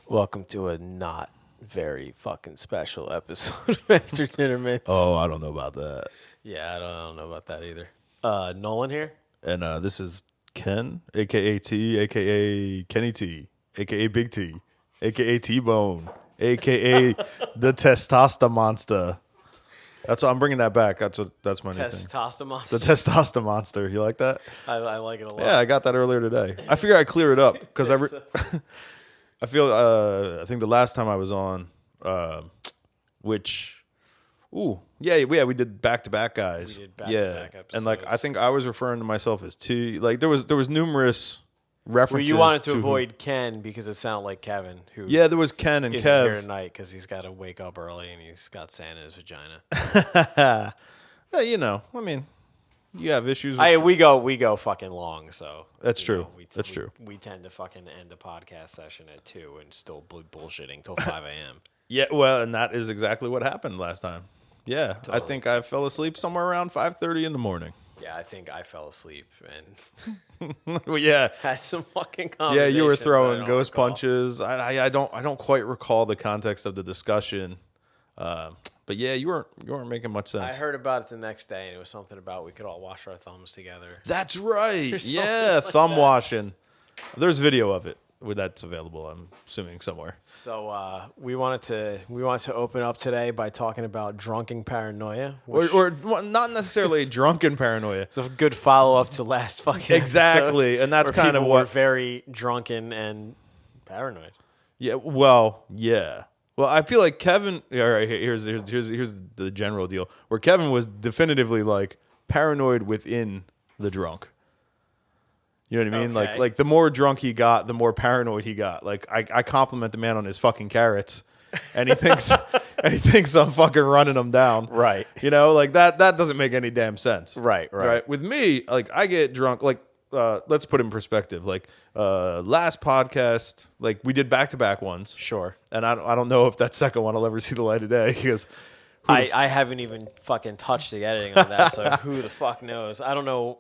Welcome to a not very fucking special episode of After Dinner Mints. Oh, I don't know about that. Yeah, I don't know about that either. Nolan here. And this is Ken, a.k.a. T, a.k.a. Kenny T, a.k.a. Big T, a.k.a. T-Bone, a.k.a. the Testosterone Monster. That's what I'm bringing that back. That's my new thing. Testosterone monster. The Testosterone Monster. You like that? I like it a lot. Yeah, I got that earlier today. I figured I'd clear it up because I feel I think the last time I was on, we did back-to-back guys. We did back-to-back episodes. And like I think I was referring to myself as T. Like there was numerous references. Well, you wanted to avoid Ken because it sounded like Kevin, who there was Ken and isn't Kev here tonight because he's got to wake up early and he's got sand in his vagina. Yeah, I mean, you have issues. With We go fucking long, so that's true. That's true. We tend to fucking end a podcast session at 2 and still bullshitting till 5 a.m. Yeah, well, and that is exactly what happened last time. Yeah, totally. I think I fell asleep somewhere around 5:30 in the morning. Yeah, I think I fell asleep and well, yeah, had some fucking conversations. Yeah, you were throwing ghost punches. I don't quite recall the context of the discussion, but yeah, you weren't making much sense. I heard about it the next day, and it was something about we could all wash our thumbs together. That's right. Yeah, like thumb washing. There's video of it. That's available, I'm assuming, somewhere. So we wanted to open up today by talking about drunken paranoia, or not necessarily drunken paranoia. It's a good follow up to last fucking exactly, episode, and that's kind of what we're very drunken and paranoid. Yeah, well, yeah. Well, I feel like Kevin. All right, here's the general deal. Where Kevin was definitively like paranoid within the drunk. You know what I mean? Okay. Like the more drunk he got, the more paranoid he got. Like I compliment the man on his fucking carrots, and he thinks I'm fucking running him down. Right. You know, like that doesn't make any damn sense. Right. With me, like I get drunk. Like let's put it in perspective. Like last podcast, like we did back-to-back ones. Sure. And I don't know if that second one will ever see the light of day because I haven't even fucking touched the editing on that. So who the fuck knows? I don't know.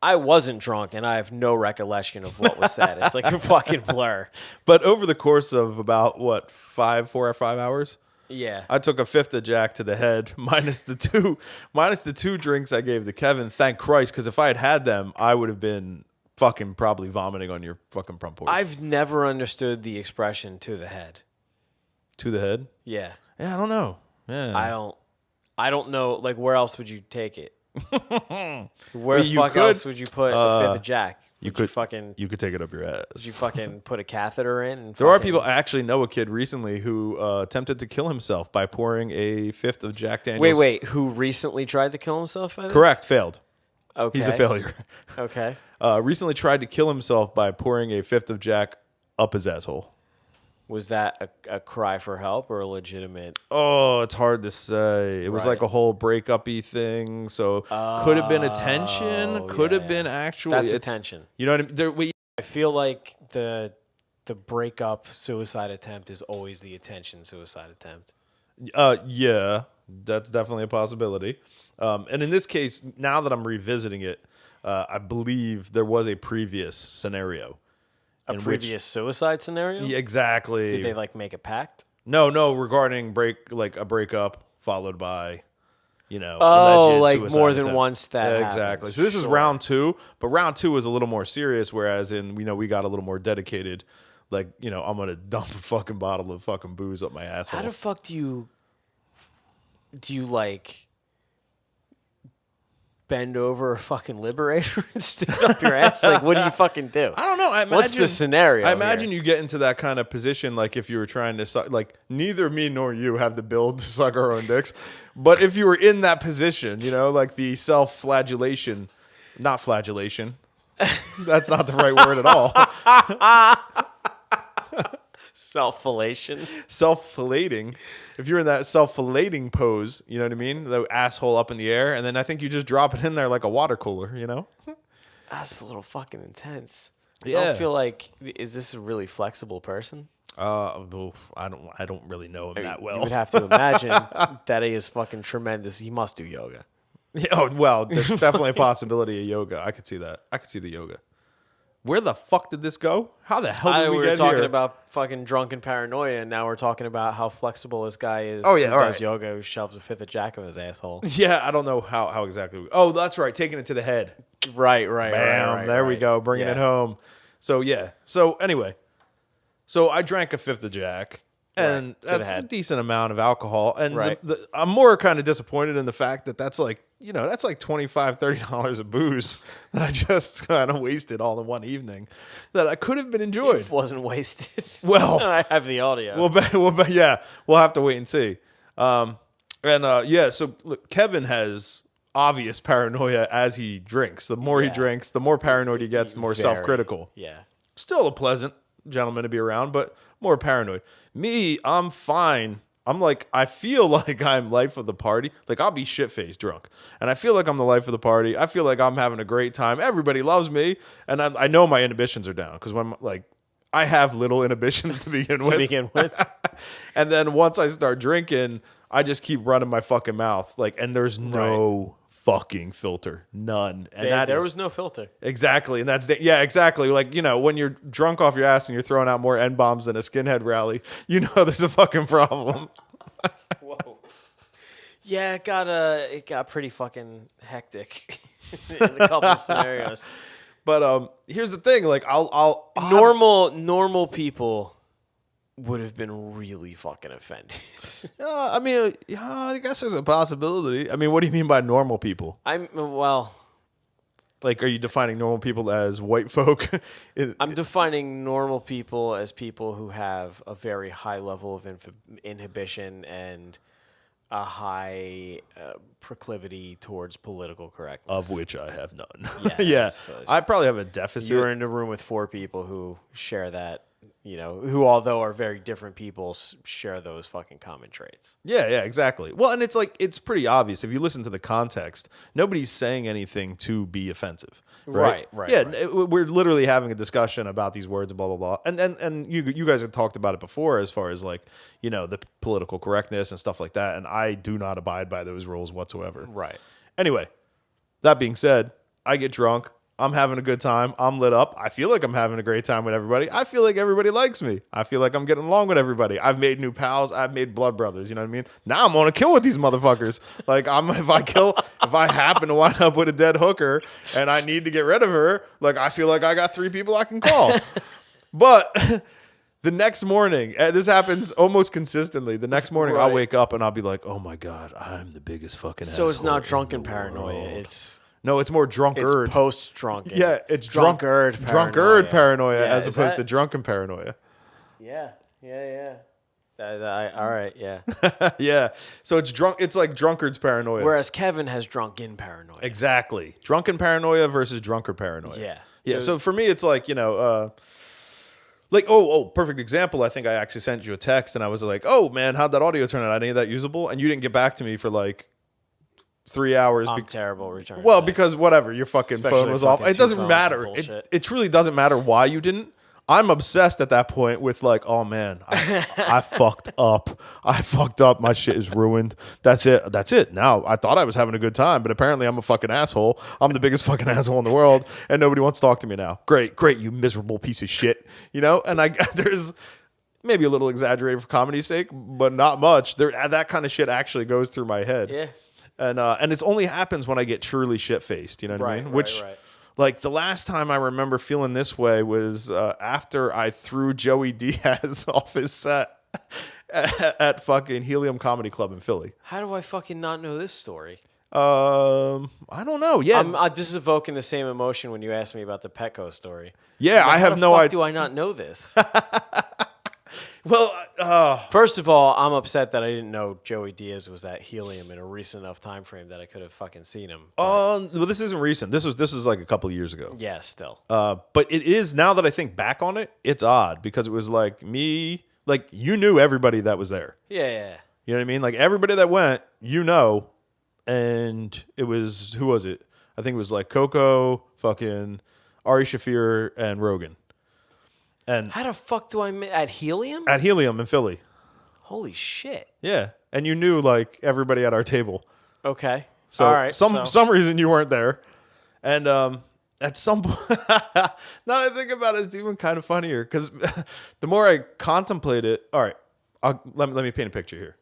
I wasn't drunk, and I have no recollection of what was said. It's like a fucking blur. But over the course of about, 4 or 5 hours? Yeah. I took a fifth of Jack to the head, minus the two drinks I gave to Kevin. Thank Christ, because if I had them, I would have been fucking probably vomiting on your fucking front porch. I've never understood the expression "to the head." To the head? Yeah. Yeah, I don't know. Yeah. I don't know. Like, where else would you take it? Where the fuck else would you put a fifth of Jack? You could take it up your ass. Would you fucking put a catheter in? And there are people. I actually know a kid recently who attempted to kill himself by pouring a fifth of Jack Daniels. Wait. Who recently tried to kill himself by this? Correct. Failed. Okay. He's a failure. Okay. Recently tried to kill himself by pouring a fifth of Jack up his asshole. Was that a cry for help or a legitimate? Oh, it's hard to say. It was like a whole breakup-y thing. So could have been attention. Could have been actually. That's attention. You know what I mean? I feel like the breakup suicide attempt is always the attention suicide attempt. Yeah, that's definitely a possibility. And in this case, now that I'm revisiting it, I believe there was a previous scenario. A previous suicide scenario? Yeah, exactly. Did they make a pact? No, regarding a breakup followed by, like more than attempt. once that yeah, happened. exactly. So this is round 2, but round 2 was a little more serious, whereas we got a little more dedicated. Like, I'm gonna dump a fucking bottle of fucking booze up my asshole. How the fuck do you like bend over a fucking liberator and stick up your ass? Like, what do you fucking do? I don't know. What's the scenario? I imagine you get into that kind of position, like if you were trying to suck. Like, neither me nor you have the build to suck our own dicks, but if you were in that position, like the self-flagellation, not flagellation. That's not the right word at all. Self-fellation. Self-fillating. If you're in that self-fillating pose, you know what I mean? The asshole up in the air, and then I think you just drop it in there like a water cooler, That's a little fucking intense. Yeah. I don't feel like, is this a really flexible person? I don't really know him that well. You would have to imagine that he is fucking tremendous. He must do yoga. Yeah, oh, well, there's definitely a possibility of yoga. I could see that. I could see the yoga. where the fuck did this go? How the hell did we were get talking here? about fucking drunken paranoia, and now we're talking about how flexible this guy is. Oh, yeah, who all does right. yoga, who shoves a fifth of Jack in his asshole. Yeah, I don't know how exactly. Oh, that's right. Taking it to the head. Right. Bam. There we go. Bringing it home. So, yeah. So, anyway. So, I drank a fifth of Jack. And Right, that's a decent amount of alcohol. And Right. I'm more kind of disappointed in the fact that that's like, that's like $25, $30 of booze that I just kind of wasted all in one evening that I could have been enjoyed. It wasn't wasted. Well, I have the audio. We'll have to wait and see. So look, Kevin has obvious paranoia as he drinks. The more he drinks, the more paranoid he gets, the more self-critical. Yeah. Still a pleasant gentleman to be around, but more paranoid. Me, I'm fine. I feel like I'm life of the party. Like, I'll be shit-faced drunk. And I feel like I'm the life of the party. I feel like I'm having a great time. Everybody loves me. And I know my inhibitions are down because when, I have little inhibitions to begin with. And then once I start drinking, I just keep running my fucking mouth. And there's no fucking filter. None. And there was no filter. Exactly. And exactly. When you're drunk off your ass and you're throwing out more N-bombs than a skinhead rally, there's a fucking problem. Whoa. Yeah, it got pretty fucking hectic in a couple of scenarios. But here's the thing, I'll normal people would have been really fucking offended. I guess there's a possibility. I mean, what do you mean by normal people? Are you defining normal people as white folk? I'm defining normal people as people who have a very high level of inhibition and a high proclivity towards political correctness. Of which I have none. Yeah. I probably have a deficit. You're in a room with 4 people who share that, who although are very different people, share those fucking common traits. Yeah, exactly. Well, and it's pretty obvious. If you listen to the context, nobody's saying anything to be offensive. Right. Yeah, right. We're literally having a discussion about these words and blah, blah, blah. And you guys have talked about it before as far as the political correctness and stuff like that. And I do not abide by those rules whatsoever. Right. Anyway, that being said, I get drunk. I'm having a good time. I'm lit up. I feel like I'm having a great time with everybody. I feel like everybody likes me. I feel like I'm getting along with everybody. I've made new pals. I've made blood brothers. You know what I mean? Now I'm on a kill with these motherfuckers. If I happen to wind up with a dead hooker and I need to get rid of her, I feel like I got 3 people I can call. But the next morning, this happens almost consistently. The next morning I'll wake up and I'll be like, oh my God, I'm the biggest fucking asshole. So it's not drunken paranoia. No, it's more drunkard. It's post-drunken. Yeah, it's drunkard paranoia as opposed to drunken paranoia. Yeah. All right, yeah. Yeah. So it's drunk. It's like drunkard's paranoia. Whereas Kevin has drunken paranoia. Exactly. Drunken paranoia versus drunkard paranoia. Yeah. Yeah. So for me, it's perfect example. I think I actually sent you a text and I was like, oh man, how'd that audio turn out? Any of that usable? And you didn't get back to me for 3 hours. I'm terrible return. Well, because whatever, your fucking Especially phone was off. It doesn't matter. It truly doesn't matter why you didn't. I'm obsessed at that point with oh man, I fucked up. I fucked up. My shit is ruined. That's it. Now, I thought I was having a good time, but apparently I'm a fucking asshole. I'm the biggest fucking asshole in the world, and nobody wants to talk to me now. Great, you miserable piece of shit. And there's maybe a little exaggerated for comedy's sake, but not much. That kind of shit actually goes through my head. Yeah. And it only happens when I get truly shit-faced, you know what I mean? Right. The last time I remember feeling this way was after I threw Joey Diaz off his set at fucking Helium Comedy Club in Philly. How do I fucking not know this story? I don't know. Yeah. This is evoking the same emotion when you asked me about the Petco story. Yeah, I have no idea. Do I not know this? Well, first of all, I'm upset that I didn't know Joey Diaz was at Helium in a recent enough time frame that I could have fucking seen him. Well, this isn't recent. This was a couple of years ago. Yeah, still. But it is, now that I think back on it, it's odd because it was me, you knew everybody that was there. Yeah. You know what I mean? Everybody that went, and it was, who was it? I think it was Coco, fucking Ari Shaffir, and Rogan. And how the fuck do I at Helium? At Helium in Philly. Holy shit. Yeah, and you knew everybody at our table. Okay. So all right. some reason you weren't there, and at some point, now that I think about it, it's even kind of funnier because the more I contemplate it, all right, let me paint a picture here.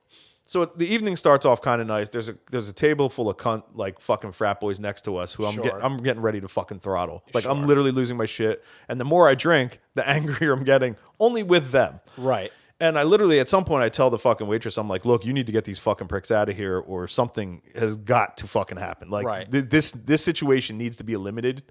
So the evening starts off kind of nice. There's a table full of like fucking frat boys next to us who Sure. I'm getting ready to fucking throttle. Like I'm Sure. literally losing my shit. And the more I drink, the angrier I'm getting. Only with them. Right. And I literally at some point I tell the fucking waitress, I'm like, look, you need to get these fucking pricks out of here, or something has got to fucking happen. Like Right. this situation needs to be eliminated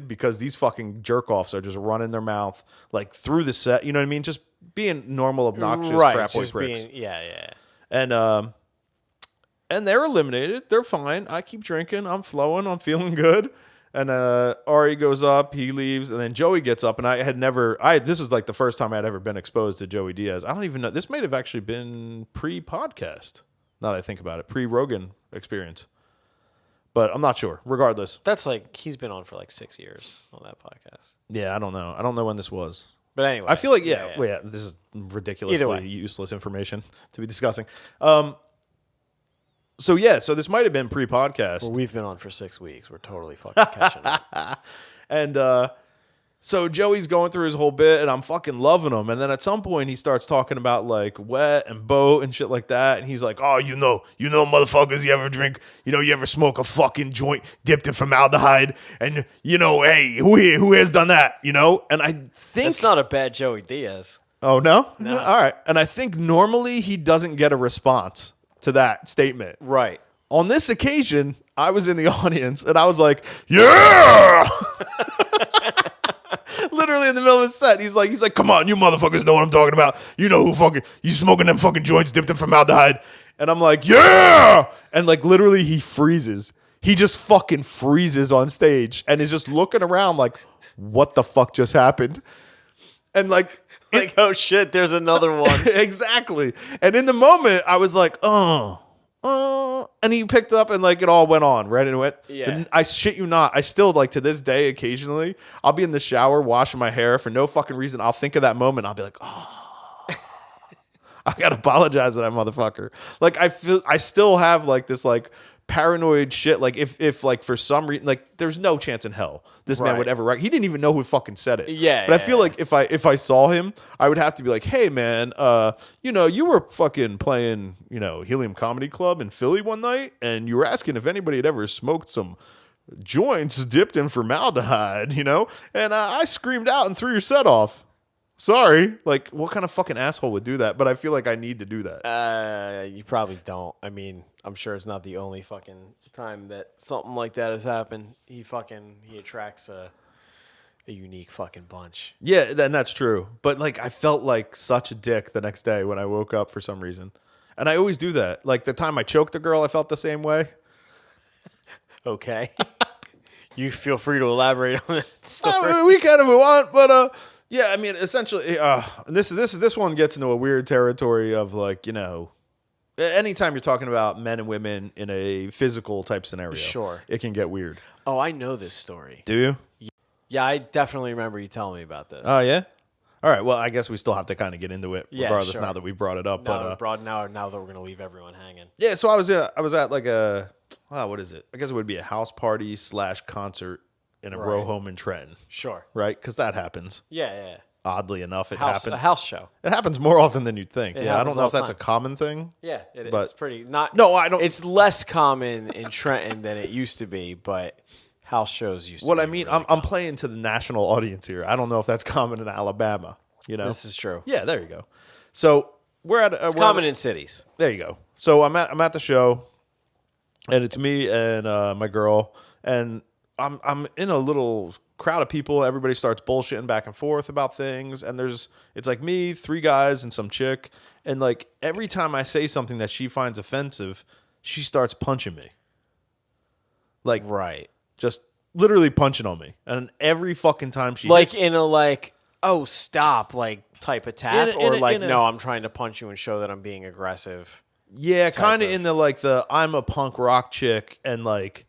because these fucking jerk offs are just running their mouth like through the set. You know what I mean? Just being normal, obnoxious frat boy Just pricks. yeah. And they're eliminated. They're fine. I keep drinking. I'm flowing. I'm feeling good. And Ari goes up. He leaves. And then Joey gets up. And this was like the first time I'd ever been exposed to Joey Diaz. I don't even know. This might have actually been pre-podcast, now that I think about it. Pre-Rogan experience. But I'm not sure. Regardless. That's like, he's been on for like 6 years on that podcast. Yeah, I don't know. I don't know when this was. But anyway. I feel like, yeah. well, yeah, this is Either way. ridiculously useless information to be discussing. So this might have been pre-podcast. Well, we've been on for 6 weeks. We're totally fucking catching up. And so Joey's going through his whole bit, and I'm fucking loving him. And then at some point, he starts talking about like wet and boat and shit like that. And he's like, "Oh, you know, motherfuckers, you ever drink? You ever smoke a fucking joint dipped in formaldehyde? And hey, who has done that? And I think It's not a bad Joey Diaz. Oh no, No. All right. And I think normally he doesn't get a response to that statement. Right. On this occasion, I was in the audience and I was like, "Yeah!" Literally in the middle of his set, he's like, "Come on, you motherfuckers know what I'm talking about. You know who fucking you smoking them fucking joints dipped in formaldehyde." And I'm like, "Yeah!" And like literally he freezes. He just fucking freezes on stage and is just looking around like, "What the fuck just happened?" And like oh shit, there's another one. exactly. And in the moment, I was like, and he picked up and like it all went on, right? And it went. Yeah. And I shit you not, I still like to this day, occasionally, I'll be in the shower washing my hair for no fucking reason. I'll think of that moment. I'll be like, oh, I gotta apologize to that motherfucker. Like I still have like this like paranoid shit. Like if like for some reason, like there's no chance in hell this man Right. would ever write. He didn't even know who fucking said it. Yeah, But I yeah, feel yeah. like if I saw him, I would have to be like, "Hey man, you were fucking playing, Helium Comedy Club in Philly one night, and you were asking if anybody had ever smoked some joints dipped in formaldehyde, and I screamed out and threw your set off. Sorry." Like, what kind of fucking asshole would do that? But I feel like I need to do that. You probably don't. I mean, I'm sure it's not the only fucking time that something like that has happened. He attracts a unique fucking bunch. Yeah, and that's true. But like, I felt like such a dick the next day when I woke up for some reason. And I always do that. Like the time I choked a girl, I felt the same way. Okay. You feel free to elaborate on that story. I mean, we kind of want, but yeah, I mean, essentially, this one gets into a weird territory of like, anytime you're talking about men and women in a physical type scenario, Sure. it can get weird. Oh, I know this story. Do you? Yeah, I definitely remember you telling me about this. Oh yeah. All right. Well, I guess we still have to kind of get into it, Yeah, regardless. sure. Now that we brought it up, now but that we're gonna leave everyone hanging. yeah. So I was at like what is it? I guess it would be a house party / concert in a row Right. home in Trenton, Sure. right? Because that happens. Yeah. Oddly enough, it A happens. house show. It happens more often than you'd think. It Yeah, I happens don't know all if that's the a time. common thing. Yeah, But- it's pretty not. No, I don't. It's less common in Trenton than it used to be, but house shows used to. What be I mean, really I'm common. playing to the national audience here. I don't know if that's common in Alabama. This is true. Yeah, there you go. So we're at. It's common in cities. There you go. So I'm at the show, and it's me and my girl, and I'm in a little crowd of people. Everybody starts bullshitting back and forth about things, and it's like me, 3 guys, and some chick, and like every time I say something that she finds offensive, she starts punching me. Like Right. just literally punching on me, and every fucking time she Like hits, in a oh stop type of tap, In a- or in a- like in a- no, I'm trying to punch you and show that I'm being aggressive. yeah, kind of of- in the like the I'm a punk rock chick, and like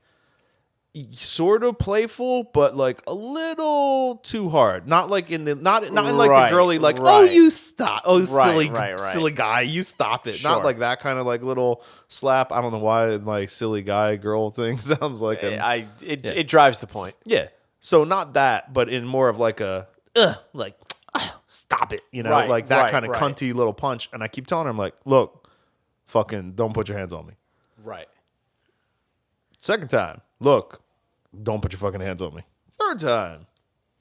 sort of playful, but like a little too hard. Not like in the not in like the Right, girly like, oh, right. you stop, oh, Right, right. silly guy, you stop it. Sure. Not like that kind of like little slap. I don't know why my silly guy girl thing sounds like It drives the point. yeah. So not that, but in more of like a like stop it, you know, Right, like that right, kind of right. cunty little punch. And I keep telling her, I'm like, look, fucking don't put your hands on me. Right. Second time, look, don't put your fucking hands on me. Third time,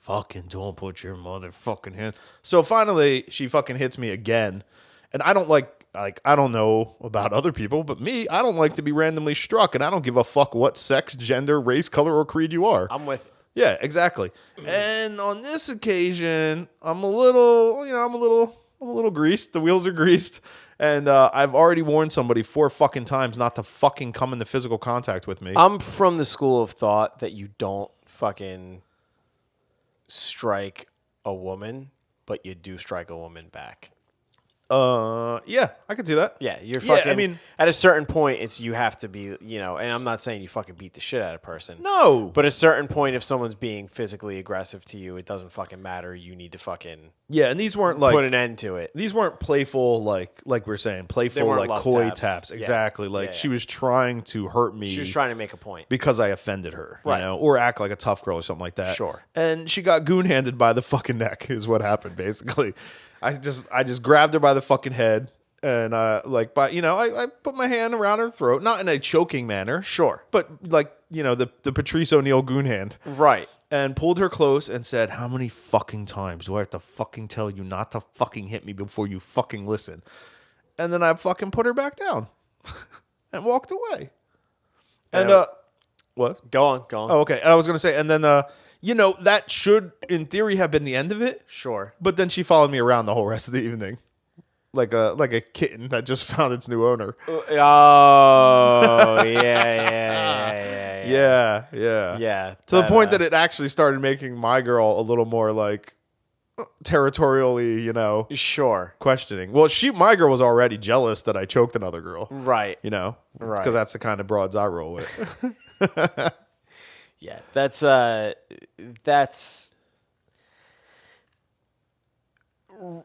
fucking don't put your motherfucking hand. So finally, she fucking hits me again. And I don't like, I don't know about other people, but me, I don't like to be randomly struck. And I don't give a fuck what sex, gender, race, color, or creed you are. I'm with. Yeah, exactly. And on this occasion, I'm a little greased. The wheels are greased. And I've already warned somebody 4 fucking times not to fucking come into physical contact with me. I'm from the school of thought that you don't fucking strike a woman, but you do strike a woman back. Yeah, I can see that. Yeah, you're Yeah, fucking. I mean- at a certain point, it's you have to be, and I'm not saying you fucking beat the shit out of a person. No. But at a certain point, if someone's being physically aggressive to you, it doesn't fucking matter. You need to fucking Yeah, and these weren't like put an end to it. these weren't playful like we were saying, playful weren't like love coy taps. taps. Yeah. Exactly. Like Yeah, she yeah. was trying to hurt me. She was trying to make a point. because I offended her, Right. you know, or act like a tough girl or something like that. Sure. And she got goon-handed by the fucking neck is what happened basically. I just grabbed her by the fucking head and I put my hand around her throat, not in a choking manner, Sure. but like, the Patrice O'Neal goon hand. Right. And pulled her close and said, how many fucking times do I have to fucking tell you not to fucking hit me before you fucking listen? And then I fucking put her back down and walked away. And, what? Go on. Oh, okay. And I was going to say, and then, that should, in theory, have been the end of it. Sure. But then she followed me around the whole rest of the evening. Like a kitten that just found its new owner. Oh, yeah. Yeah. To the point that it actually started making my girl a little more like territorially, Sure. questioning. Well, my girl was already jealous that I choked another girl, Right. Right. because that's the kind of broads I roll with. Yeah. That's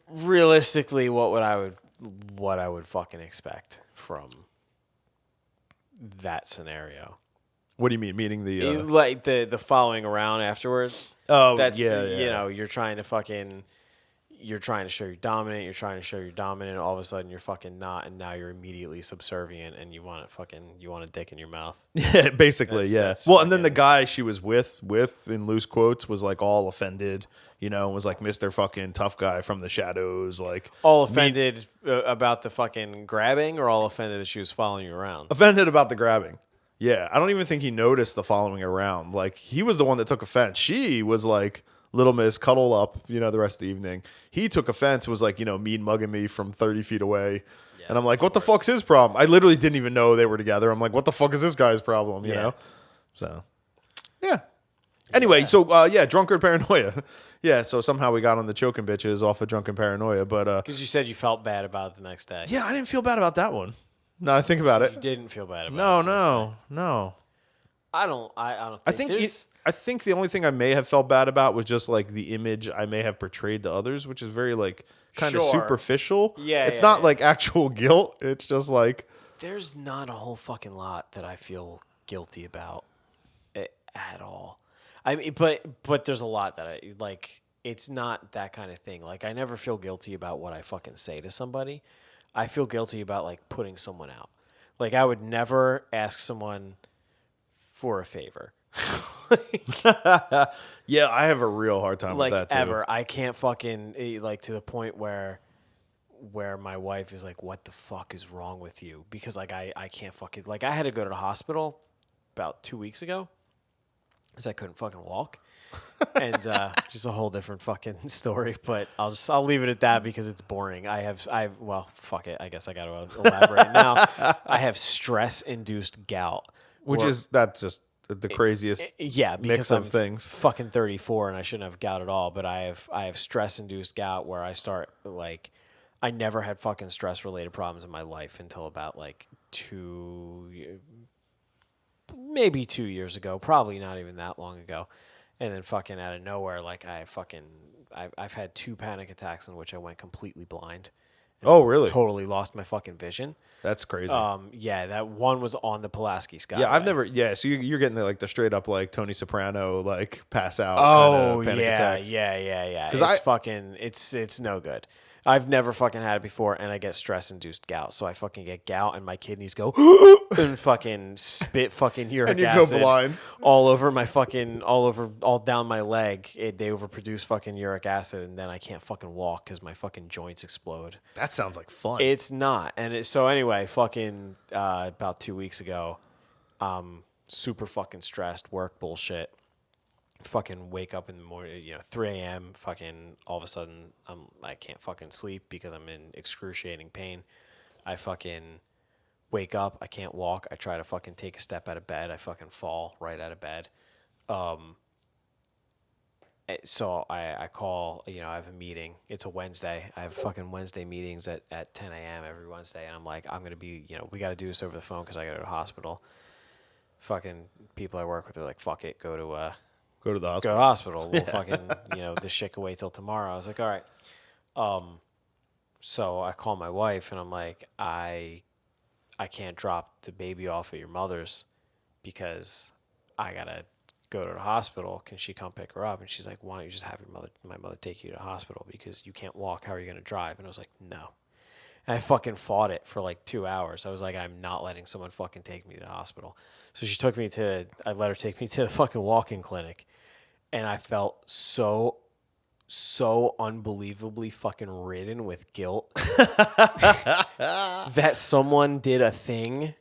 realistically what I would fucking expect from that scenario. What do you mean? Meaning the Like the following around afterwards. oh That's yeah. you're trying to show you're dominant, all of a sudden you're fucking not, and now you're immediately subservient and you want a dick in your mouth. Yeah, basically, That's well, and then the fucking- guy she was with in loose quotes was like all offended, was like Mr. fucking tough guy from the shadows, like All offended about the fucking grabbing, or all offended that she was following you around? offended about the grabbing. Yeah, I don't even think he noticed the following around. Like he was the one that took offense. She was like, little miss, cuddle up, the rest of the evening. He took offense, was like, mean mugging me from 30 feet away. Yeah, and I'm like, what the fuck's his problem? I literally didn't even know they were together. I'm like, what the fuck is this guy's problem, you Yeah. know? So, yeah. Anyway, so, drunkard paranoia. Yeah, so somehow we got on the choking bitches off of drunken paranoia. But, Because you said you felt bad about it the next day. yeah, I didn't feel bad about that one. Now I think about You it. didn't feel bad about it. No. I don't I think there's- I think the only thing I may have felt bad about was just like the image I may have portrayed to others, which is very like kind of Sure. superficial. Yeah, it's yeah, not yeah. like actual guilt. It's just like there's not a whole fucking lot that I feel guilty about at all. I mean, but there's a lot that I like. It's not that kind of thing. Like I never feel guilty about what I fucking say to somebody. I feel guilty about like putting someone out. Like I would never ask someone for a favor. yeah, I have a real hard time Like with that too. ever. I can't fucking like to the point where my wife is like, what the fuck is wrong with you? Because like I can't fucking like I had to go to the hospital about 2 weeks ago because I couldn't fucking walk. And just a whole different fucking story, but I'll leave it at that because it's boring. Well, fuck it. I guess I got to elaborate now. I have stress-induced gout, Which is that's just the craziest yeah, because mix of I'm things. fucking 34 and I shouldn't have gout at all. But I have stress-induced gout where I start like I never had fucking stress-related problems in my life until about like maybe 2 years ago, probably not even that long ago. And then fucking out of nowhere, like I've had 2 panic attacks in which I went completely blind. And Oh, really? Totally lost my fucking vision. That's crazy. Yeah, that one was on the Pulaski Skyway. Yeah, I've never. Yeah, so you're getting the straight up like Tony Soprano like pass out kind Oh of panic yeah, attacks. yeah. 'Cause It's no good. I've never fucking had it before, and I get stress-induced gout. So I fucking get gout, and my kidneys go and fucking spit fucking uric And you acid go blind. all over my fucking all down my leg. They overproduce fucking uric acid, and then I can't fucking walk because my fucking joints explode. That sounds like fun. It's not, so anyway, fucking about 2 weeks ago, super fucking stressed, work bullshit. Fucking wake up in the morning, 3 a.m. Fucking all of a sudden, I can't fucking sleep because I'm in excruciating pain. I fucking wake up, I can't walk. I try to fucking take a step out of bed. I fucking fall right out of bed. So I call, I have a meeting. It's a Wednesday. I have fucking Wednesday meetings at 10 a.m. every Wednesday. And I'm like, I'm going to be, we got to do this over the phone because I got to go to the hospital. Fucking people I work with are like, fuck it, go to the hospital. Go to the hospital. We'll fucking, this shit can wait till tomorrow. I was like, all right. So I call my wife and I'm like, I can't drop the baby off at your mother's because I gotta go to the hospital. Can she come pick her up? And she's like, why don't you just have my mother take you to the hospital because you can't walk. How are you gonna drive? And I was like, no. And I fucking fought it for like 2 hours. I was like, I'm not letting someone fucking take me to the hospital. So I let her take me to the fucking walk-in clinic. And I felt so unbelievably fucking ridden with guilt that someone did a thing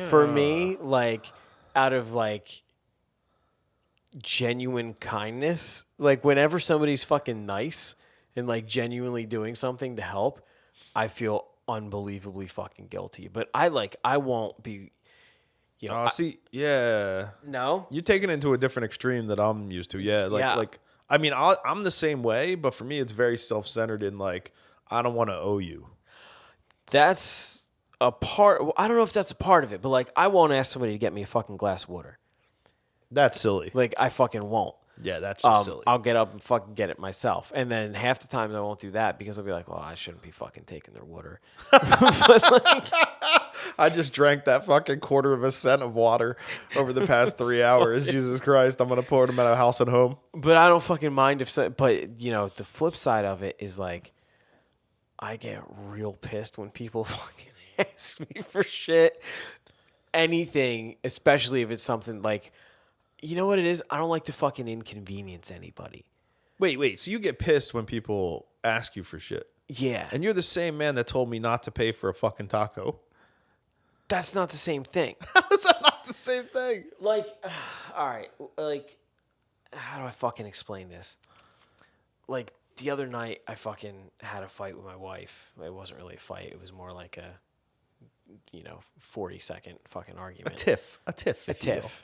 for me, like out of like genuine kindness. Like whenever somebody's fucking nice and like genuinely doing something to help, I feel unbelievably fucking guilty. But I won't be, yeah. No? You're taking it to a different extreme that I'm used to. Yeah, I mean, I'm the same way, but for me, it's very self-centered in like, I don't want to owe you. That's a part. I don't know if that's a part of it, but like, I won't ask somebody to get me a fucking glass of water. That's silly. Like, I fucking won't. Yeah, that's just silly. I'll get up and fucking get it myself. And then half the time I won't do that because I'll be like, well, I shouldn't be fucking taking their water. I just drank that fucking quarter of a cent of water over the past 3 hours. Jesus Christ, I'm going to pour them at a house and home. But I don't fucking mind but the flip side of it is like, I get real pissed when people fucking ask me for shit. Anything, especially if it's something like, you know what it is? I don't like to fucking inconvenience anybody. Wait. So you get pissed when people ask you for shit? Yeah. And you're the same man that told me not to pay for a fucking taco. That's not the same thing. How is that not the same thing? Like, all right. Like, how do I fucking explain this? Like, the other night, I fucking had a fight with my wife. It wasn't really a fight. It was more like a 40-second fucking argument. A tiff. A tiff.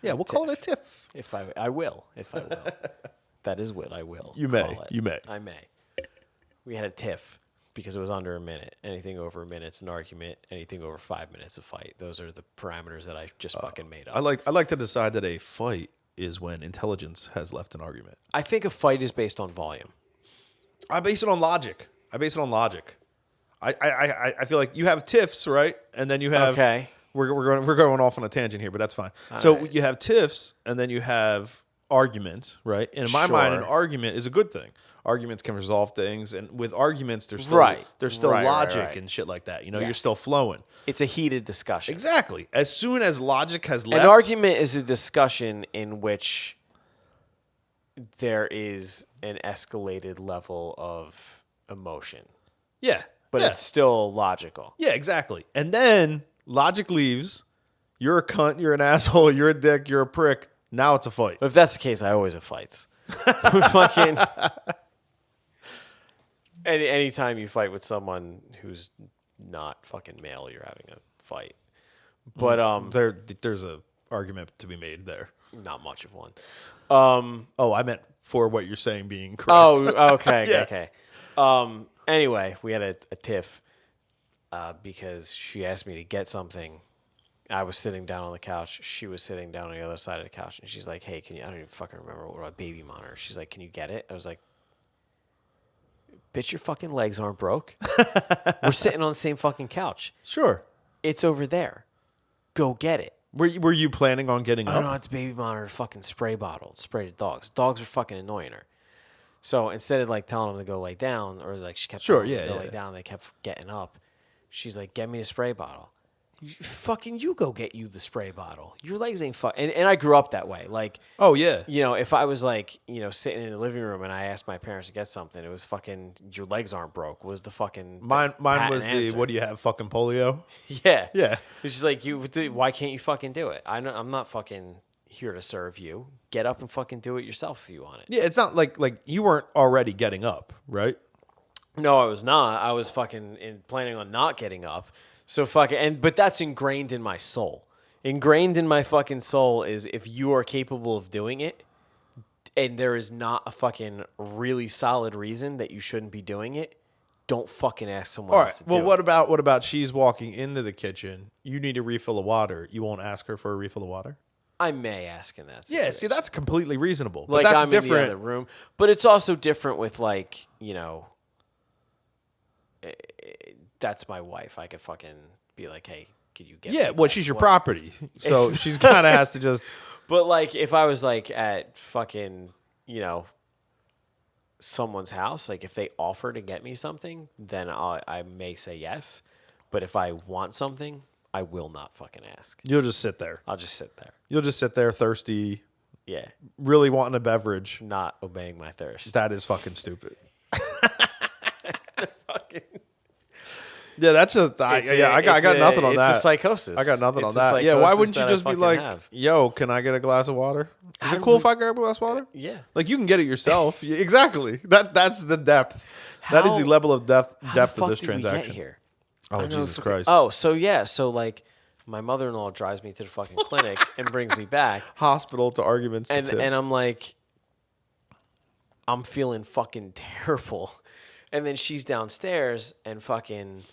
Yeah, we'll call it a tiff. I will. That is what I will. You may. I may. We had a tiff because it was under a minute. Anything over a minute's an argument. Anything over 5 minutes, a fight. Those are the parameters that I just fucking made up. I like to decide that a fight is when intelligence has left an argument. I think a fight is based on volume. I base it on logic. I feel like you have tiffs, right? And then you have okay. We're going off on a tangent here, but that's fine. You have tiffs, and then you have arguments, right? And in my mind, an argument is a good thing. Arguments can resolve things, and with arguments, there's still logic and shit like that. You're still flowing. It's a heated discussion. Exactly. As soon as logic has left, an argument is a discussion in which there is an escalated level of emotion. Yeah. But it's still logical. Yeah, exactly. And then logic leaves. You're a cunt. You're an asshole. You're a dick. You're a prick. Now it's a fight. But if that's the case, I always have fights. Fucking anytime you fight with someone who's not fucking male, you're having a fight. But there's a argument to be made there. Not much of one. I meant for what you're saying being correct. Oh, okay, Yeah. okay. Anyway, we had a tiff because she asked me to get something I was sitting down on the couch. She was sitting down on the other side of the couch, and she's like, "Hey, can you?" I don't even fucking remember what about baby monitor. She's like, "Can you get it?" I was like, "Bitch, your fucking legs aren't broke. We're sitting on the same fucking couch. Sure. It's over there. Go get it." Were you planning on getting I don't up? know, it's baby monitor fucking spray bottle. Spray the dogs. Dogs are fucking annoying her. So instead of like telling them to go lay down, or like she kept telling them to go lay down, they kept getting up. She's like, "Get me the spray bottle." You go get you the spray bottle. Your legs ain't and I grew up that way. Like, Oh yeah. if I was like, sitting in the living room and I asked my parents to get something, it was fucking your legs aren't broke. Was the fucking Mine was the answer. what do you have, fucking polio? Yeah. Yeah. It's just like why can't you fucking do it? I'm not fucking here to serve you. Get up and fucking do it yourself if you want it. Yeah, it's not like you weren't already getting up, right? No, I was not. I was fucking planning on not getting up. So but that's ingrained in my soul. Ingrained in my fucking soul is if you are capable of doing it and there is not a fucking really solid reason that you shouldn't be doing it, don't fucking ask someone All else right. to Well, do what it. about she's walking into the kitchen? You need a refill of water. You won't ask her for a refill of water? I may ask in that Yeah, situation. see, that's completely reasonable. But Like that's I'm different. in the other room. But it's also different with like, that's my wife. I could fucking be like, "Hey, could you get me Yeah, a well, glass she's of your water?" property. So she's kind of has to just. But like if I was like at fucking, someone's house, like if they offer to get me something, then I may say yes. But if I want something, I will not fucking ask. You'll just sit there. I'll just sit there. You'll just sit there thirsty, Yeah. really wanting a beverage. Not obeying my thirst. That is fucking stupid. Fucking Yeah, that's just I got nothing on that. It's a psychosis. I got nothing It's on a that. Yeah, why psychosis wouldn't you that I just be fucking like, have. "Yo, can I get a glass of water? Is it cool if I grab a glass of water?" Yeah. Like you can get it yourself. Yeah, exactly. That's the depth. That is the level of depth How the of fuck this did we transaction. get here? Oh Jesus Christ! Oh, so like my mother-in-law drives me to the fucking clinic and brings me back, Hospital to arguments to and tips. I'm like, I'm feeling fucking terrible, and then she's downstairs and fucking.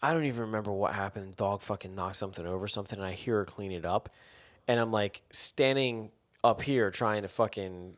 I don't even remember what happened. Dog fucking knocked something over something, and I hear her clean it up. And I'm like standing up here trying to fucking,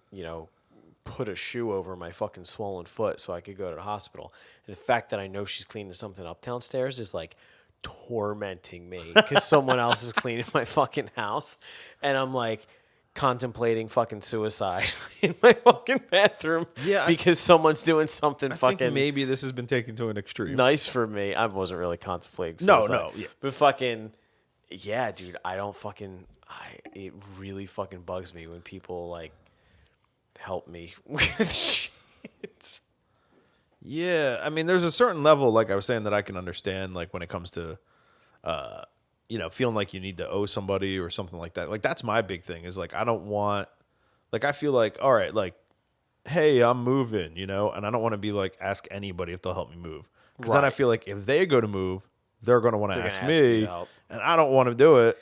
put a shoe over my fucking swollen foot so I could go to the hospital. And the fact that I know she's cleaning something up downstairs is like tormenting me because someone else is cleaning my fucking house. And I'm like contemplating fucking suicide in my fucking bathroom because someone's doing something I fucking think maybe this has been taken to an extreme. nice for me. I wasn't really contemplating suicide. No, yeah. But fucking, yeah, dude, I don't fucking, it really fucking bugs me when people like help me with shit. Yeah, I mean, there's a certain level, like I was saying, that I can understand, like when it comes to, feeling like you need to owe somebody or something like that. Like that's my big thing is like I don't want, like I feel like, all right, like, hey, I'm moving, and I don't want to be like ask anybody if they'll help me move because then I feel like if they go to move, they're going to want to ask me, and I don't want to do it.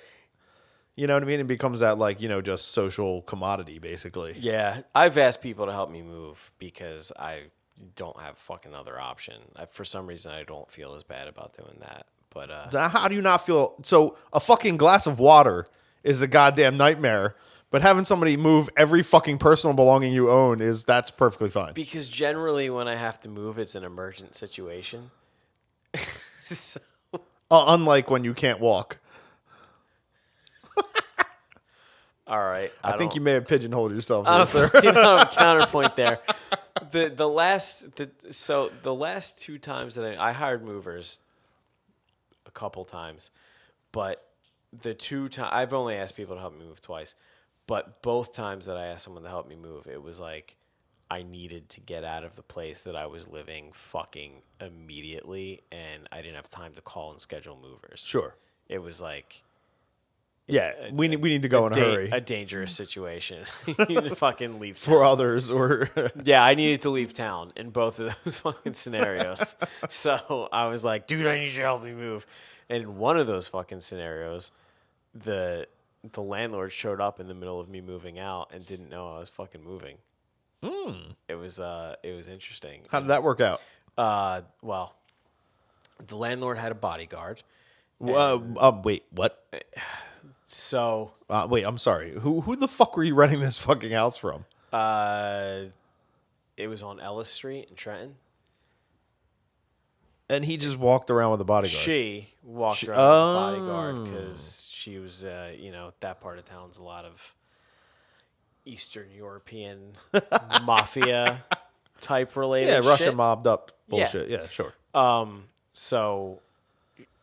You know what I mean? It becomes that like, just social commodity basically. Yeah, I've asked people to help me move because I don't have fucking other option. For some reason, I don't feel as bad about doing that. But Now, how do you not feel? So a fucking glass of water is a goddamn nightmare, but having somebody move every fucking personal belonging you own that's perfectly fine. because generally when I have to move, it's an emergent situation. So, Unlike when you can't walk. all right, I think you may have pigeonholed yourself I here, don't sir. fucking know, counterpoint there. The last two times that I hired movers a couple times, but the two times I've only asked people to help me move twice, but both times that I asked someone to help me move, it was like I needed to get out of the place that I was living fucking immediately, and I didn't have time to call and schedule movers. Sure. It was like. Yeah, we need to go in a hurry. A dangerous situation. You need to fucking leave town. For others or Yeah, I needed to leave town in both of those fucking scenarios. So I was like, dude, I need you to help me move. And in one of those fucking scenarios, the landlord showed up in the middle of me moving out and didn't know I was fucking moving. It was interesting. How did that work out? Well, the landlord had a bodyguard. Wait, what? So, Wait, I'm sorry. Who the fuck were you renting this fucking house from? it was on Ellis Street in Trenton. And he just walked around with a bodyguard. She walked She- around with a oh. bodyguard because she was, that part of town's a lot of Eastern European mafia type related Yeah, Russian shit. mobbed up bullshit. Yeah, sure. So